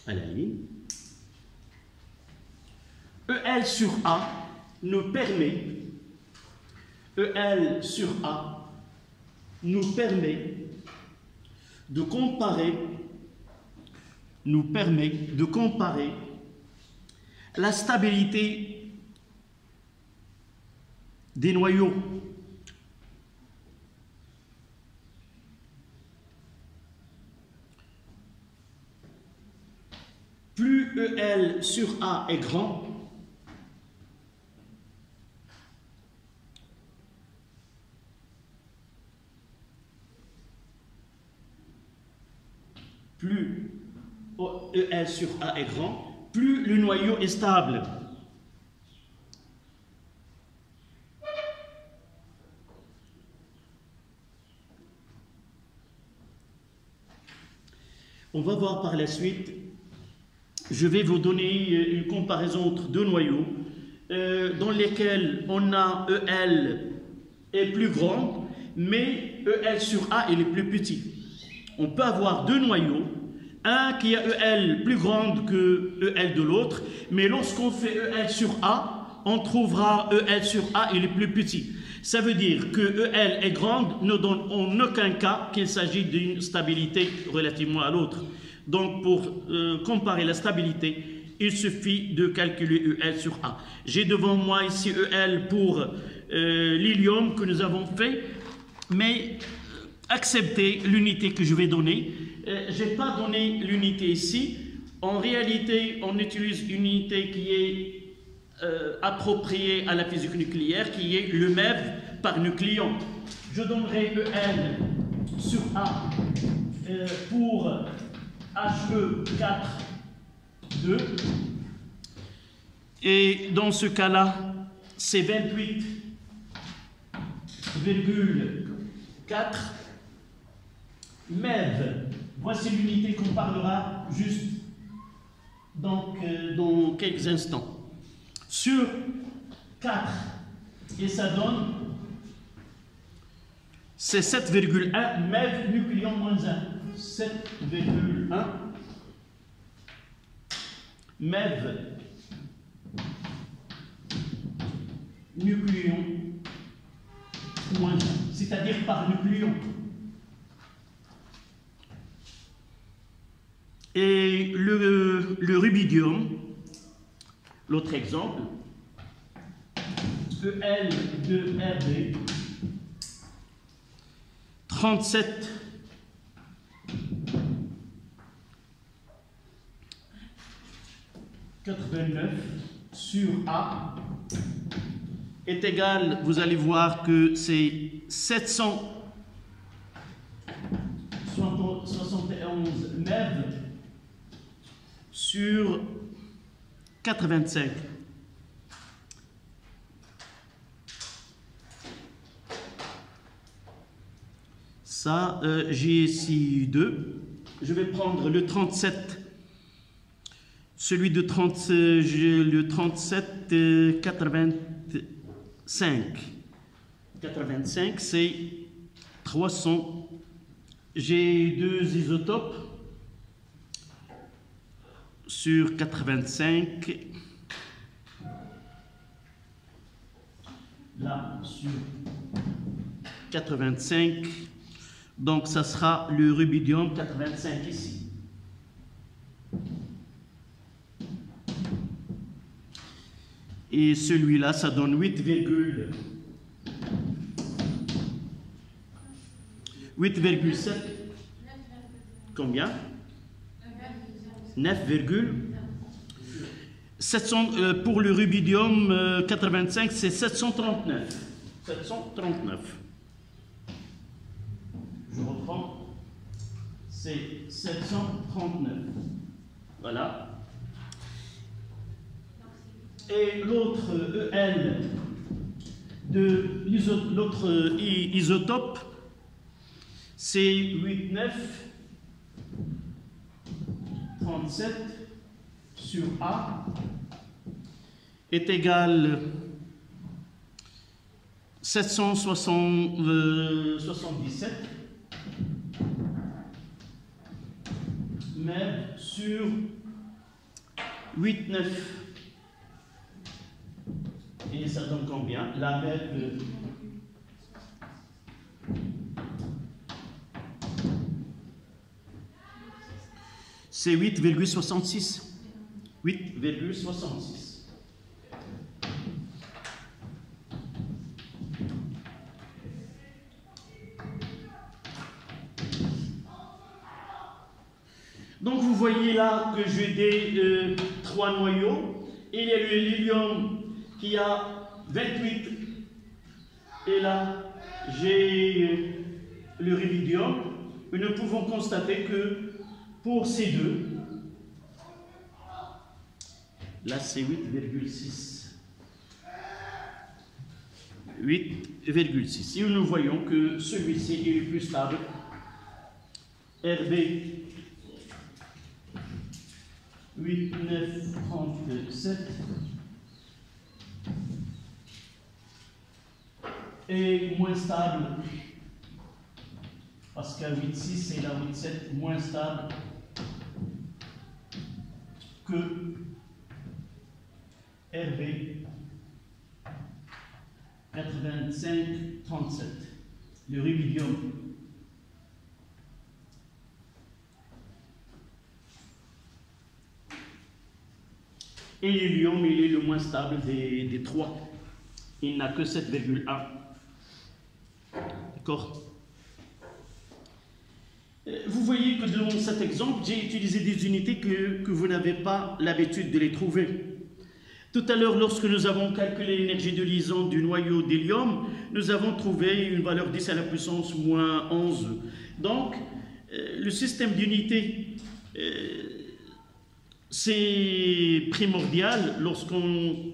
À la ligne. EL sur A nous permet, EL sur A nous permet de comparer la stabilité des noyaux. Plus EL sur A est grand, plus EL sur A est grand, plus le noyau est stable. On va voir par la suite, je vais vous donner une comparaison entre deux noyaux dans lesquels on a EL est plus grand, mais EL sur A est plus petit. On peut avoir deux noyaux, un qui a EL plus grande que EL de l'autre, mais lorsqu'on fait EL sur A, on trouvera EL sur A il est plus petit. Ça veut dire que EL est grande ne donne en aucun cas qu'il s'agit d'une stabilité relativement à l'autre. Donc pour comparer la stabilité, il suffit de calculer EL sur A. J'ai devant moi ici EL pour l'hélium que nous avons fait, mais acceptez l'unité que je vais donner. Je n'ai pas donné l'unité ici. En réalité, on utilise une unité qui est appropriée à la physique nucléaire, qui est le MeV par nucléon. Je donnerai EL sur A pour HE4, 2. Et dans ce cas-là, c'est 28,4 MeV. Voici l'unité qu'on parlera juste donc, dans quelques instants. Sur 4, et ça donne, c'est 7,1 MeV nucléon moins 1. 7,1 MeV nucléon moins 1, c'est-à-dire par nucléon. Et le rubidium, l'autre exemple, EL de RB, 37 89 sur A est égal, vous allez voir que c'est 771 MeV sur 85. Ça, j'ai ici 2. Je vais prendre le 37, celui de 30, le 37, 85. 85, c'est 300. J'ai 2 isotopes sur 85. Là, sur 85. Donc, ça sera le rubidium 85 ici. Et celui-là, ça donne 8,7. Combien? 9,700. Pour le rubidium 85, c'est 739. 739. Je reprends. C'est 739. Voilà. Et l'autre EL de l'autre isotope, c'est 8,9 37 sur A est égal 777 MeV sur 8,9. Et ça donne combien? La MeV c'est 8,66. 8,66. Donc vous voyez là que j'ai des 3 noyaux. Il y a l'hélium qui a 28. Et là, j'ai le rubidium. Et nous pouvons constater que pour ces deux, là c'est 8,6. 8,6. Et nous voyons que celui-ci est le plus stable. RB 8,937 est moins stable parce qu'à 8,6 et la 8,7 moins stable que RB 8537, le rubidium. Et l'hélium, il est le moins stable des trois. Il n'a que 7,1. D'accord? Vous voyez que dans cet exemple, j'ai utilisé des unités que vous n'avez pas l'habitude de les trouver. Tout à l'heure, lorsque nous avons calculé l'énergie de liaison du noyau d'hélium, nous avons trouvé une valeur 10 à la puissance moins 11. Donc, le système d'unités, c'est primordial. Lorsqu'on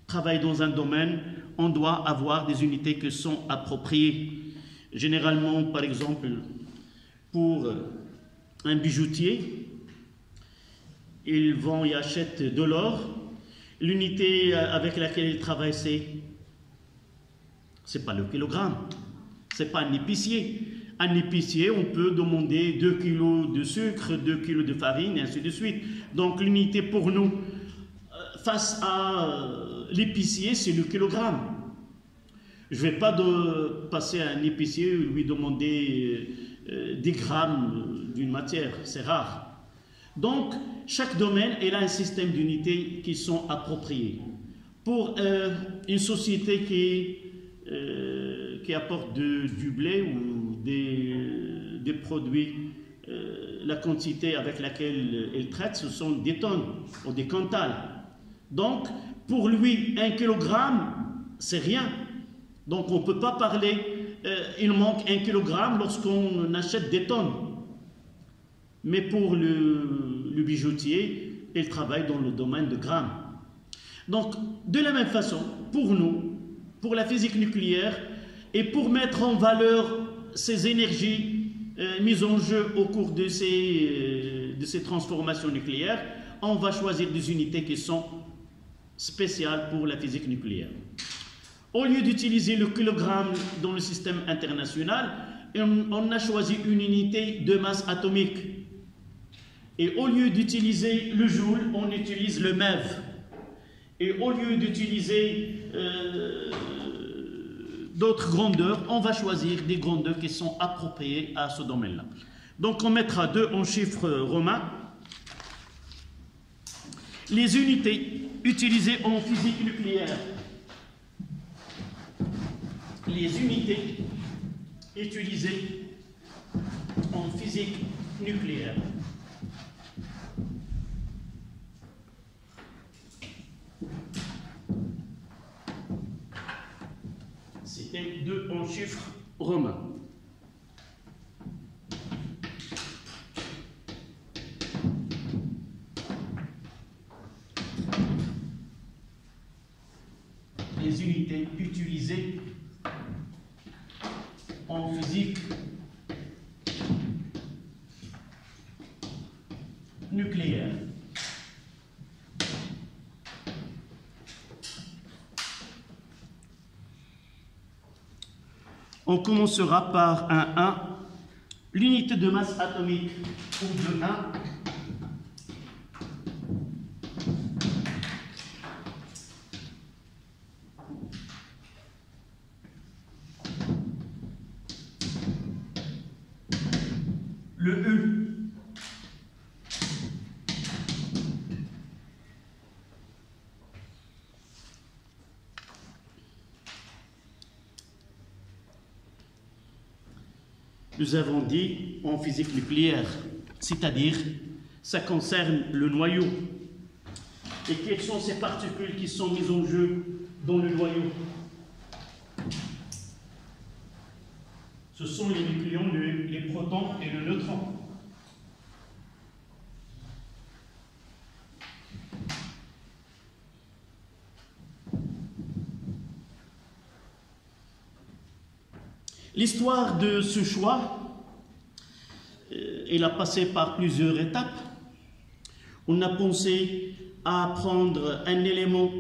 travaille dans un domaine, on doit avoir des unités qui sont appropriées. Généralement, par exemple, pour un bijoutier, ils vont et achètent de l'or. L'unité avec laquelle il travaille, c'est pas le kilogramme, c'est pas un épicier. Un épicier, on peut demander 2 kilos de sucre, 2 kilos de farine, et ainsi de suite. Donc l'unité pour nous, face à l'épicier, c'est le kilogramme. Je ne vais pas passer à un épicier et lui demander des grammes d'une matière, c'est rare. Donc, chaque domaine, il a un système d'unités qui sont appropriés. Pour une société qui apporte du blé ou des produits, la quantité avec laquelle il traite, ce sont des tonnes ou des quintals. Donc, pour lui, 1 kilogramme, c'est rien. Donc, on ne peut pas parler, il manque 1 kilogramme lorsqu'on achète des tonnes. Mais pour le bijoutier, il travaille dans le domaine de grammes. Donc, de la même façon, pour nous, pour la physique nucléaire, et pour mettre en valeur ces énergies mises en jeu au cours de ces transformations nucléaires, on va choisir des unités qui sont spéciales pour la physique nucléaire. Au lieu d'utiliser le kilogramme dans le système international, on a choisi une unité de masse atomique. Et au lieu d'utiliser le joule, on utilise le MeV. Et au lieu d'utiliser d'autres grandeurs, on va choisir des grandeurs qui sont appropriées à ce domaine-là. Donc on mettra 2 en chiffres romains. Les unités utilisées en physique nucléaire. Les unités utilisées en physique nucléaire. C'était 2 en chiffres romains. Les unités utilisées en physique nucléaire. On commencera par un 1. L'unité de masse atomique ou de 1. Le E. Nous avons dit en physique nucléaire, c'est-à-dire ça concerne le noyau. Et quelles sont ces particules qui sont mises en jeu dans le noyau? Ce sont les nucléons, les protons et le neutron. L'histoire de ce choix, elle a passé par plusieurs étapes. On a pensé à prendre un élément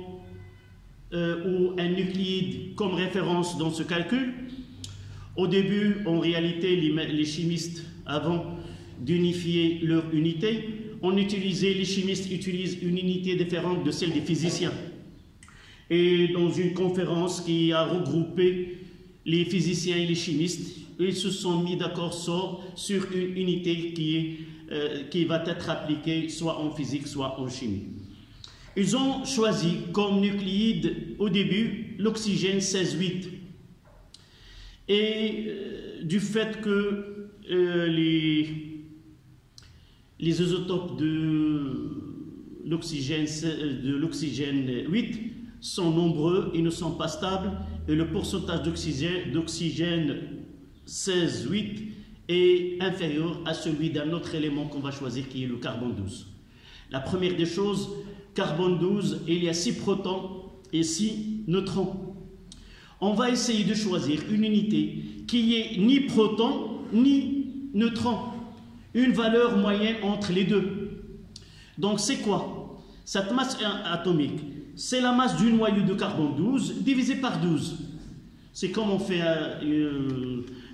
ou un nucléide comme référence dans ce calcul. Au début, en réalité, les chimistes, avant d'unifier leur unité, les chimistes utilisent une unité différente de celle des physiciens. Et dans une conférence qui a regroupé les physiciens et les chimistes, ils se sont mis d'accord sur une unité qui va être appliquée soit en physique, soit en chimie. Ils ont choisi comme nucléide au début l'oxygène 16,8. Et du fait que les isotopes de l'oxygène 8 sont nombreux et ne sont pas stables, et le pourcentage d'oxygène 16,8 est inférieur à celui d'un autre élément qu'on va choisir, qui est le carbone 12. La première des choses, carbone 12, il y a 6 protons et 6 neutrons. On va essayer de choisir une unité qui est ni proton ni neutron, une valeur moyenne entre les deux. Donc c'est quoi? Cette masse atomique, c'est la masse du noyau de carbone 12 divisé par 12. C'est comme on fait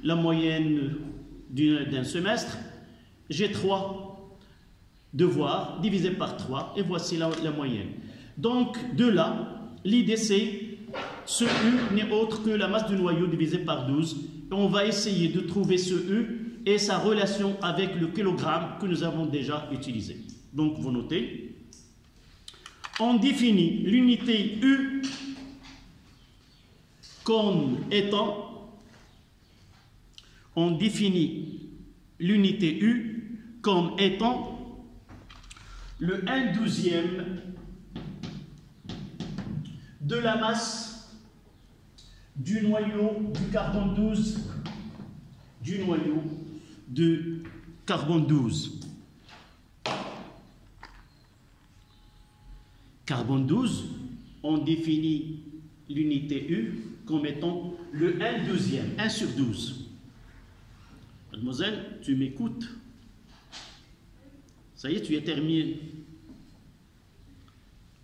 la moyenne d'un semestre. J'ai 3 devoirs divisé par 3 et voici la moyenne. Donc de là, l'idée c'est ce U n'est autre que la masse du noyau divisé par 12. Et on va essayer de trouver ce U et sa relation avec le kilogramme que nous avons déjà utilisé. Donc vous notez. On définit l'unité U comme étant, on définit l'unité U comme étant le 1/12e de la masse du noyau du carbone 12, du noyau de carbone 12. Carbone 12, on définit l'unité U comme étant le 1/12e, 1 sur 12. Mademoiselle, tu m'écoutes? Ça y est, tu as terminé.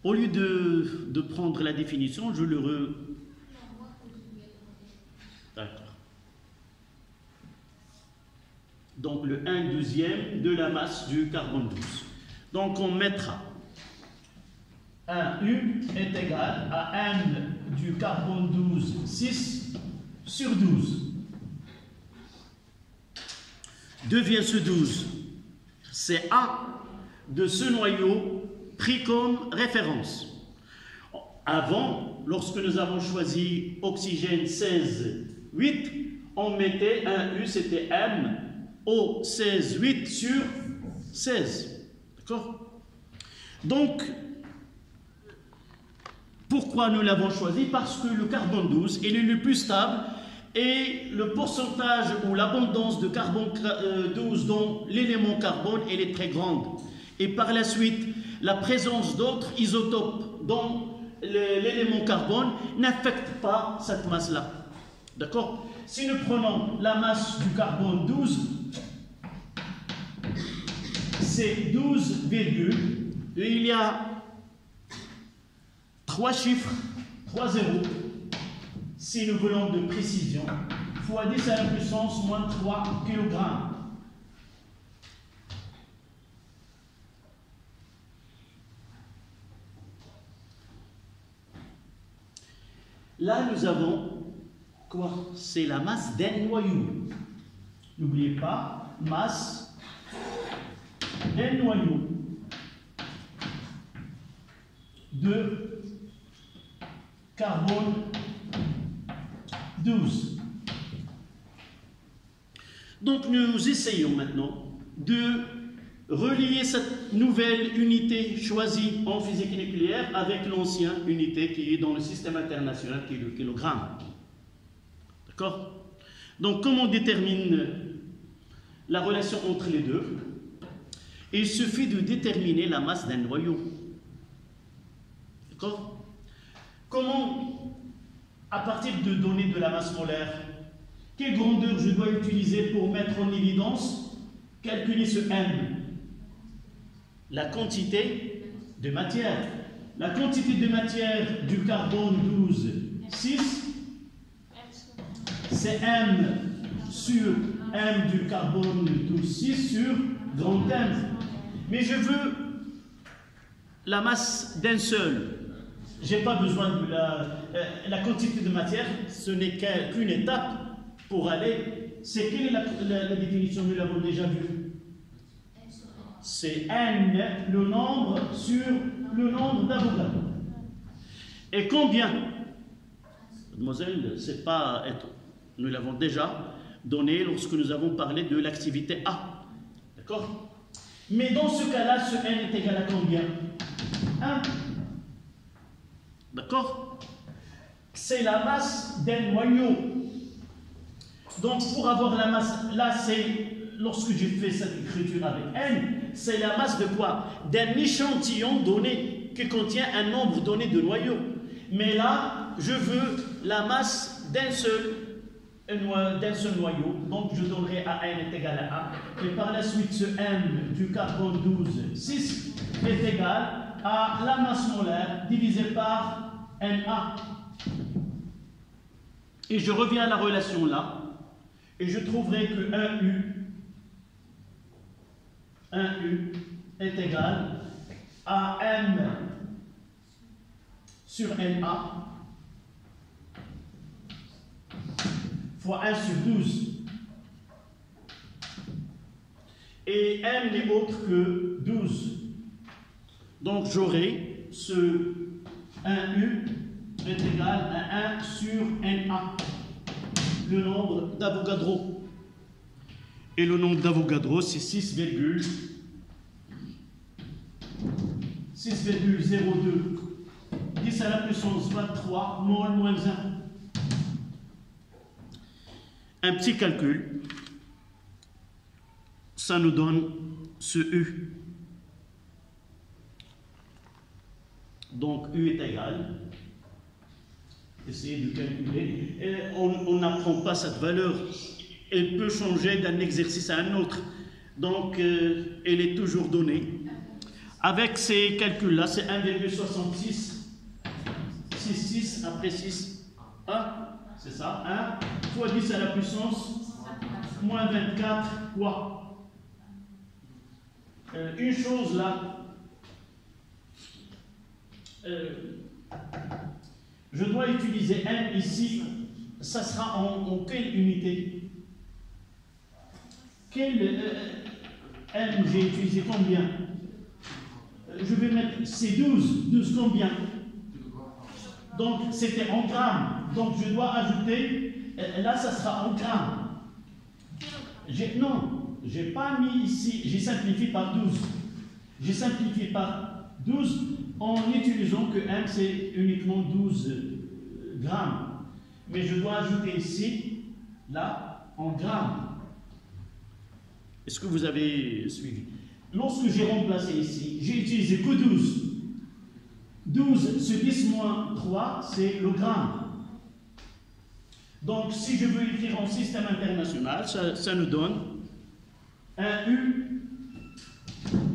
Au lieu de prendre la définition, je le D'accord. Donc le 1/12e de la masse du carbone 12. Donc on mettra 1 U est égal à M du carbone 12, 6 sur 12. Devient ce 12. C'est A de ce noyau pris comme référence. Avant, lorsque nous avons choisi oxygène 16,8, on mettait un U, c'était M, O 16,8 sur 16. D'accord? Donc, pourquoi nous l'avons choisi? Parce que le carbone 12, il est le plus stable et le pourcentage ou l'abondance de carbone 12 dans l'élément carbone, elle est très grande. Et par la suite, la présence d'autres isotopes dans l'élément carbone n'affecte pas cette masse-là. D'accord? Si nous prenons la masse du carbone 12, c'est 12, il y a 3 chiffres, 3 zéros, si nous voulons de précision, fois 10 à la puissance moins 3 kg. Là, nous avons quoi? C'est la masse d'un noyau. N'oubliez pas, masse d'un noyau de carbone 12. Donc, nous essayons maintenant de relier cette nouvelle unité choisie en physique nucléaire avec l'ancienne unité qui est dans le système international, qui est le kilogramme. D'accord? Donc, comment on détermine la relation entre les deux? Il suffit de déterminer la masse d'un noyau. D'accord? Comment, à partir de données de la masse molaire, quelle grandeur je dois utiliser pour mettre en évidence, calculer ce M? La quantité de matière. La quantité de matière du carbone 12, 6, c'est M sur M du carbone 12, 6 sur grand M. Mais je veux la masse d'un seul. Je n'ai pas besoin de la quantité de matière, ce n'est qu'une étape pour aller. C'est quelle est la définition? Nous l'avons déjà vue. C'est N, le nombre sur le nombre d'Avogadro. Et combien? Mademoiselle, c'est pas être. Nous l'avons déjà donné lorsque nous avons parlé de l'activité A. D'accord? Mais dans ce cas-là, ce n est égal à combien? 1. D'accord? C'est la masse d'un noyau. Donc, pour avoir la masse, là, c'est, lorsque j'ai fait cette écriture avec n, c'est la masse de quoi? D'un échantillon donné, qui contient un nombre donné de noyaux. Mais là, je veux la masse d'un seul noyau. Donc, je donnerai à n est égal à 1. Et par la suite, ce m du carbone 12, 6, est égal à la masse molaire divisée par Na. Et je reviens à la relation là, et je trouverai que 1U est égal à M sur Na fois 1 sur 12. Et M n'est autre que 12. Donc j'aurai ce 1U est égal à 1 sur Na, le nombre d'Avogadro. Et le nombre d'Avogadro, c'est 6,02 10 à la puissance 23 mol moins 1. Un petit calcul, ça nous donne ce U. Donc U est égal, essayez de calculer, on n'apprend pas cette valeur, elle peut changer d'un exercice à un autre, donc elle est toujours donnée. Avec ces calculs-là, c'est 1,66 après 6, 1, c'est ça, 1 fois 10 à la puissance moins 24, quoi. Une chose là, je dois utiliser M ici, ça sera en quelle unité? Quelle M j'ai utilisé combien? Je vais mettre, c'est 12. 12 combien? Donc c'était en grammes. Donc je dois ajouter, là ça sera en grammes. Non, je n'ai pas mis ici, j'ai simplifié par 12. J'ai simplifié par 12 en utilisant que M c'est uniquement 12 grammes. Mais je dois ajouter ici, là, en grammes. Est-ce que vous avez suivi? Lorsque j'ai remplacé ici, j'ai utilisé que 12. 12 sur 10 moins 3, c'est le gramme. Donc, si je veux écrire en système international, ça nous donne un U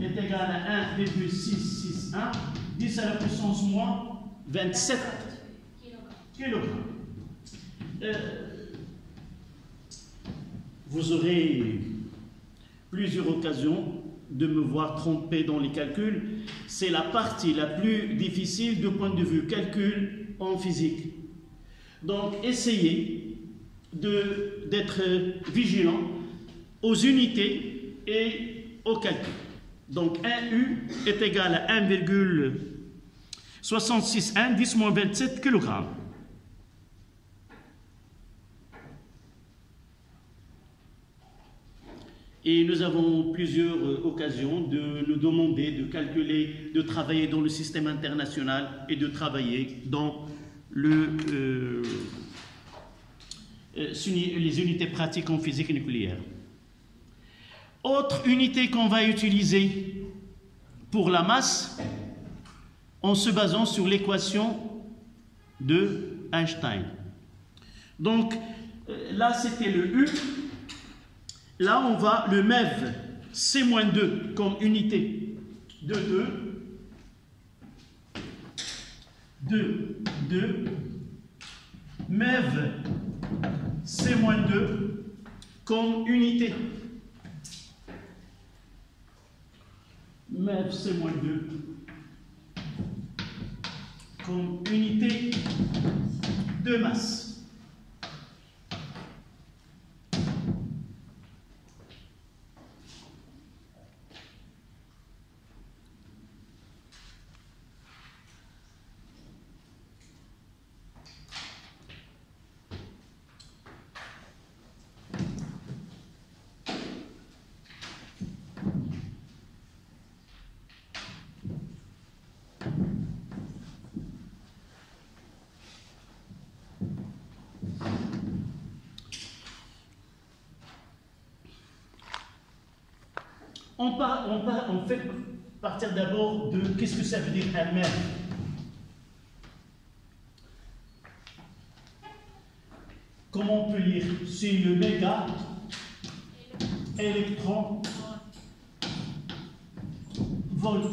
est égal à 1,661, 10 à la puissance moins 27 kg. Vous aurez plusieurs occasions de me voir tromper dans les calculs. C'est la partie la plus difficile du point de vue calcul en physique. Donc, essayez d'être vigilant aux unités et aux calculs. Donc, 1U est égal à 1,661 10 moins 27 kg. Et nous avons plusieurs occasions de nous demander de calculer, de travailler dans le système international et de travailler dans les unités pratiques en physique nucléaire. Autre unité qu'on va utiliser pour la masse, en se basant sur l'équation de Einstein. Donc, là, c'était le U. Là, on va le MEV, C-2 comme unité de 2, MEV, C-2 comme unité. MEV, C-2 comme unité de masse. On fait partir d'abord de qu'est-ce que ça veut dire un mètre. Comment on peut lire? C'est le méga électron volt.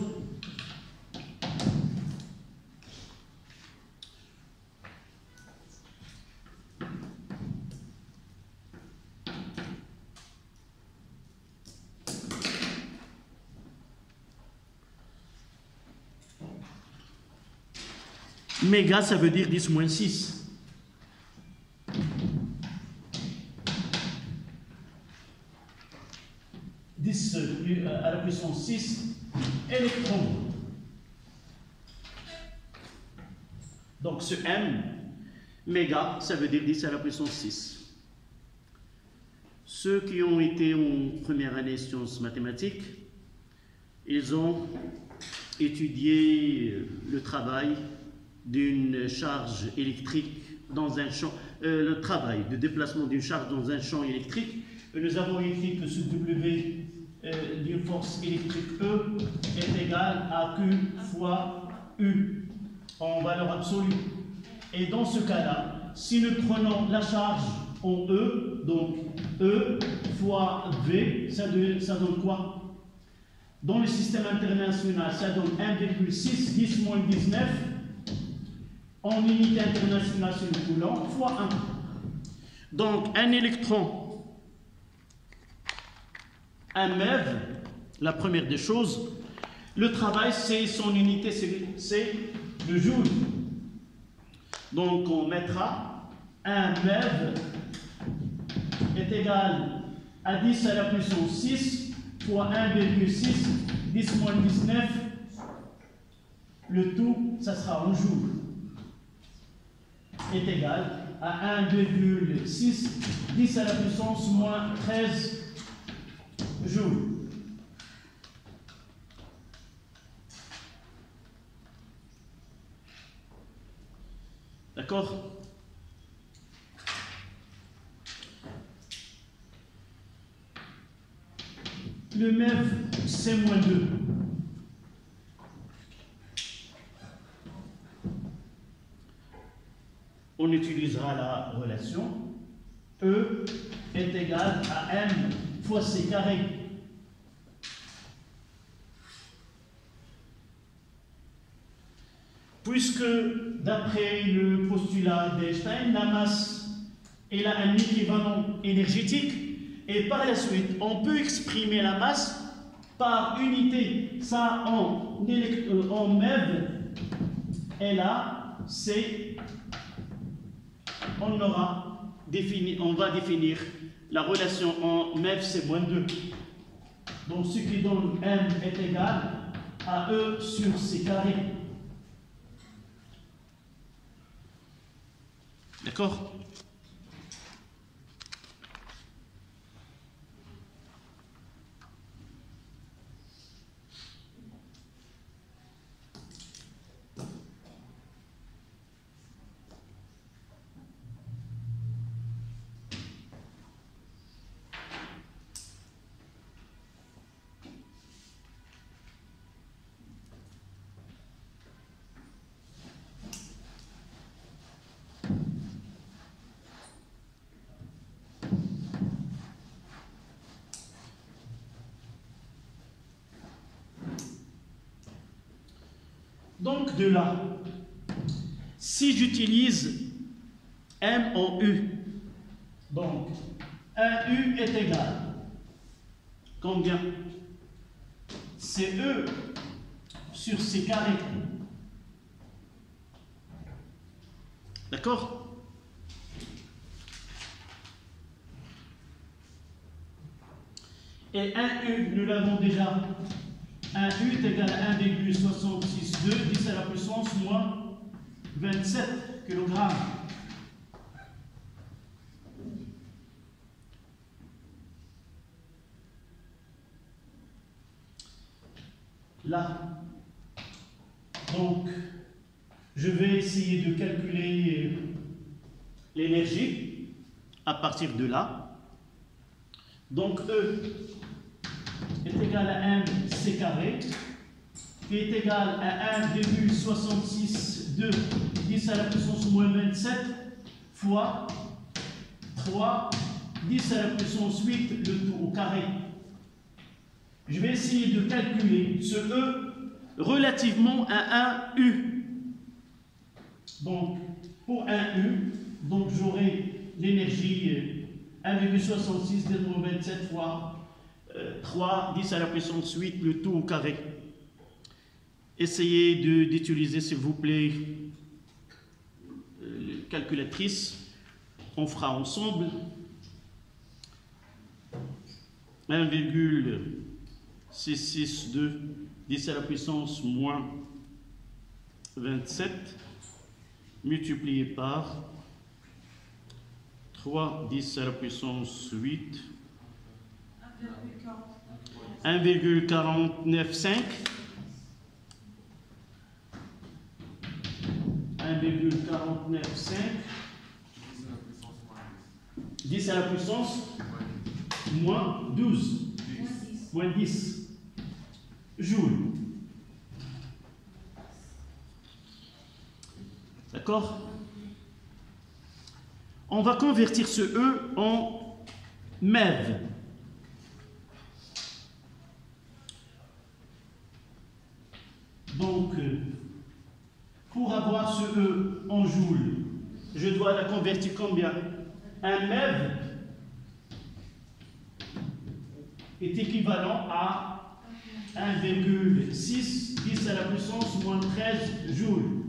Méga, ça veut dire 10 moins 6. À la puissance 6 électrons. Donc ce M, méga, ça veut dire 10 à la puissance 6. Ceux qui ont été en première année sciences mathématiques, ils ont étudié le travail d'une charge électrique dans un champ, le travail de déplacement d'une charge dans un champ électrique. Nous avons écrit que ce W d'une force électrique E est égal à Q fois U en valeur absolue. Et dans ce cas-là, si nous prenons la charge en E, donc E fois V, ça donne quoi? Dans le système international, ça donne 1,6 10 moins 19 en unité internationale sur le coulomb fois 1. Donc un électron, un MeV, la première des choses, le travail, c'est son unité, c'est le joule. Donc on mettra un MeV est égal à 10 à la puissance 6 fois 1,6, 10 moins 19, le tout, ça sera en joule, est égal à 1,6, 10 à la puissance moins 13 joules. D'accord? Le MEV, c'est moins 2. On utilisera la relation E est égal à M fois C carré. Puisque, d'après le postulat d'Einstein, la masse elle a un équivalent énergétique, et par la suite, on peut exprimer la masse par unité. Ça, en MEV, et là, c'est, on va définir la relation en MEV, c'est moins 2. Donc, ce qui donne M est égal à E sur C carré. D'accord? Donc de là, si j'utilise M en U, donc 1U est égal, combien? C'est E sur C carré. D'accord? Et 1U, nous l'avons déjà. 1U est égal à 1,662, 10 à la puissance moins 27 kg. Là, donc, je vais essayer de calculer l'énergie à partir de là. Donc, E est égal à mc carré, qui est égal à 1,662 10 à la puissance moins 27 fois 3 10 à la puissance 8, le tout au carré. Je vais essayer de calculer ce E relativement à un U. Donc, pour un U, donc j'aurai l'énergie 1,66 10 moins 27 fois 3 10 à la puissance 8, le tout au carré. Essayez d'utiliser, s'il vous plaît, calculatrice. On fera ensemble 1,662 10 à la puissance moins 27 multiplié par 3 10 à la puissance 8 1,495 1,495 10 à la puissance moins 12 moins 10 joules. D'accord? On va convertir ce E en MeV. Donc, pour avoir ce E en joules, je dois la convertir combien? Un MeV est équivalent à 1,6 10 à la puissance moins 13 joules.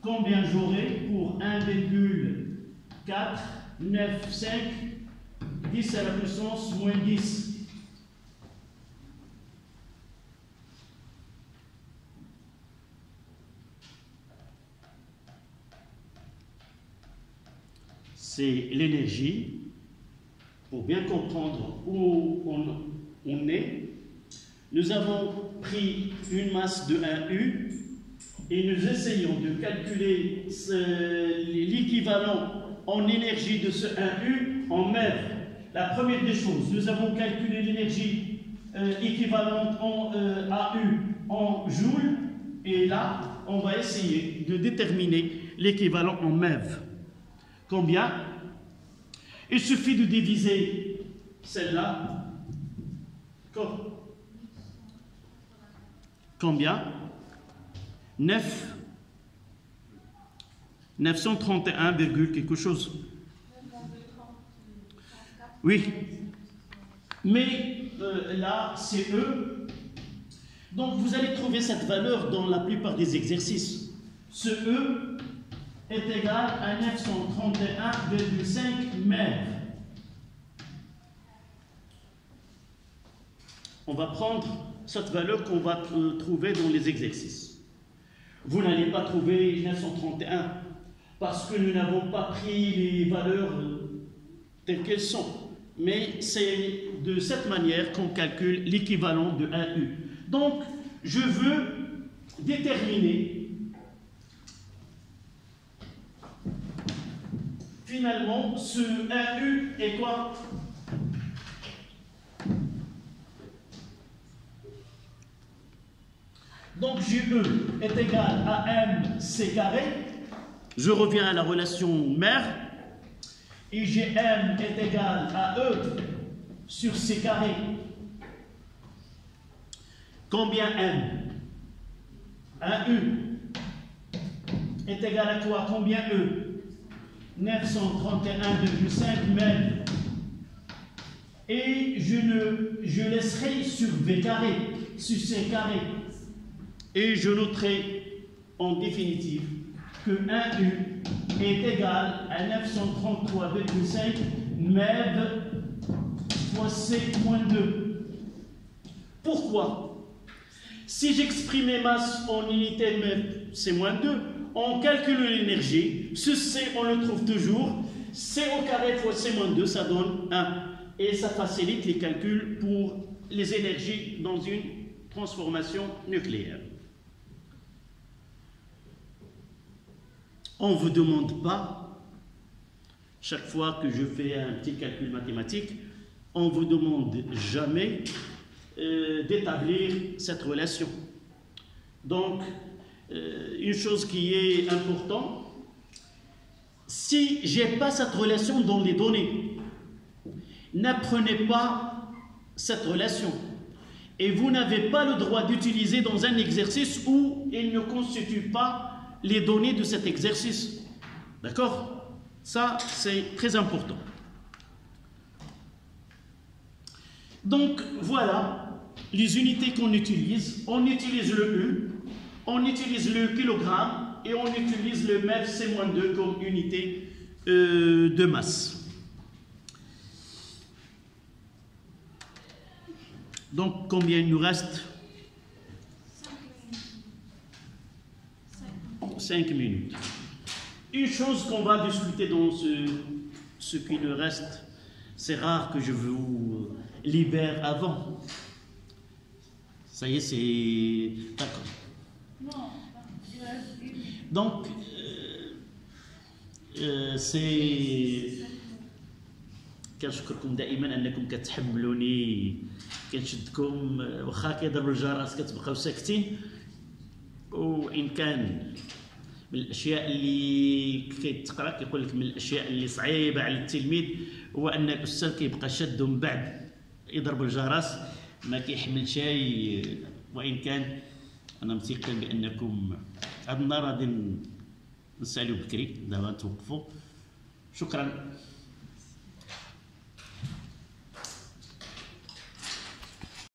Combien j'aurai pour 1,495 10 à la puissance moins 10? C'est l'énergie. Pour bien comprendre où on est, nous avons pris une masse de 1 U et nous essayons de calculer l'équivalent en énergie de ce 1 U en MeV. La première des choses, nous avons calculé l'énergie équivalente en AU en joules, et là, on va essayer de déterminer l'équivalent en MeV. Combien? Il suffit de diviser celle-là. Combien? 931, quelque chose. Oui. Mais là, c'est E. Donc, vous allez trouver cette valeur dans la plupart des exercices. Ce E est égal à 931,5 MeV. On va prendre cette valeur qu'on va trouver dans les exercices. Vous n'allez pas trouver 931 parce que nous n'avons pas pris les valeurs telles qu'elles sont. Mais c'est de cette manière qu'on calcule l'équivalent de 1U. Donc, je veux déterminer finalement ce 1U est quoi? Donc, GE est égal à MC carré. Je reviens à la relation mère. Et GM est égal à E sur C carré. Combien M? Un U est égal à quoi? Combien E? 931,5 MeV. Et je laisserai sur V carré, sur C carré. Et je noterai en définitive que 1U est égal à 933,5 MeV fois C-2. Pourquoi? Si j'exprime mes masses en unité MeV, C-2, on calcule l'énergie. Ce C, on le trouve toujours. C au carré fois C-2, ça donne 1. Et ça facilite les calculs pour les énergies dans une transformation nucléaire. On ne vous demande pas, chaque fois que je fais un petit calcul mathématique, on ne vous demande jamais d'établir cette relation. Donc, une chose qui est importante, si je n'ai pas cette relation dans les données, n'apprenez pas cette relation. Et vous n'avez pas le droit d'utiliser dans un exercice où il ne constitue pas les données de cet exercice. D'accord? Ça, c'est très important. Donc, voilà les unités qu'on utilise. On utilise le U, on utilise le kilogramme et on utilise le mètre C-2 comme unité de masse. Donc, combien il nous reste? 5 minutes. Une chose qu'on va discuter dans ce qui nous reste, c'est rare que je vous libère avant. Ça y est, c'est... D'accord. Donc, c'est... كنشكركم دائما انكم كتحملوني كنشدكم واخا كيضربوا الجرس كتبقاو ساكتين. وان كان من الاشياء اللي كيتقرا كيقول لك من الاشياء اللي صعيبه على التلميذ هو ان الاستاذ كيبقى شاد ومن بعد يضرب الجرس ما كيحمل شيء. وان كان انا متيقن بانكم هذا النهار غادي نساليو بكري دابا نتوقفوا. شكرا.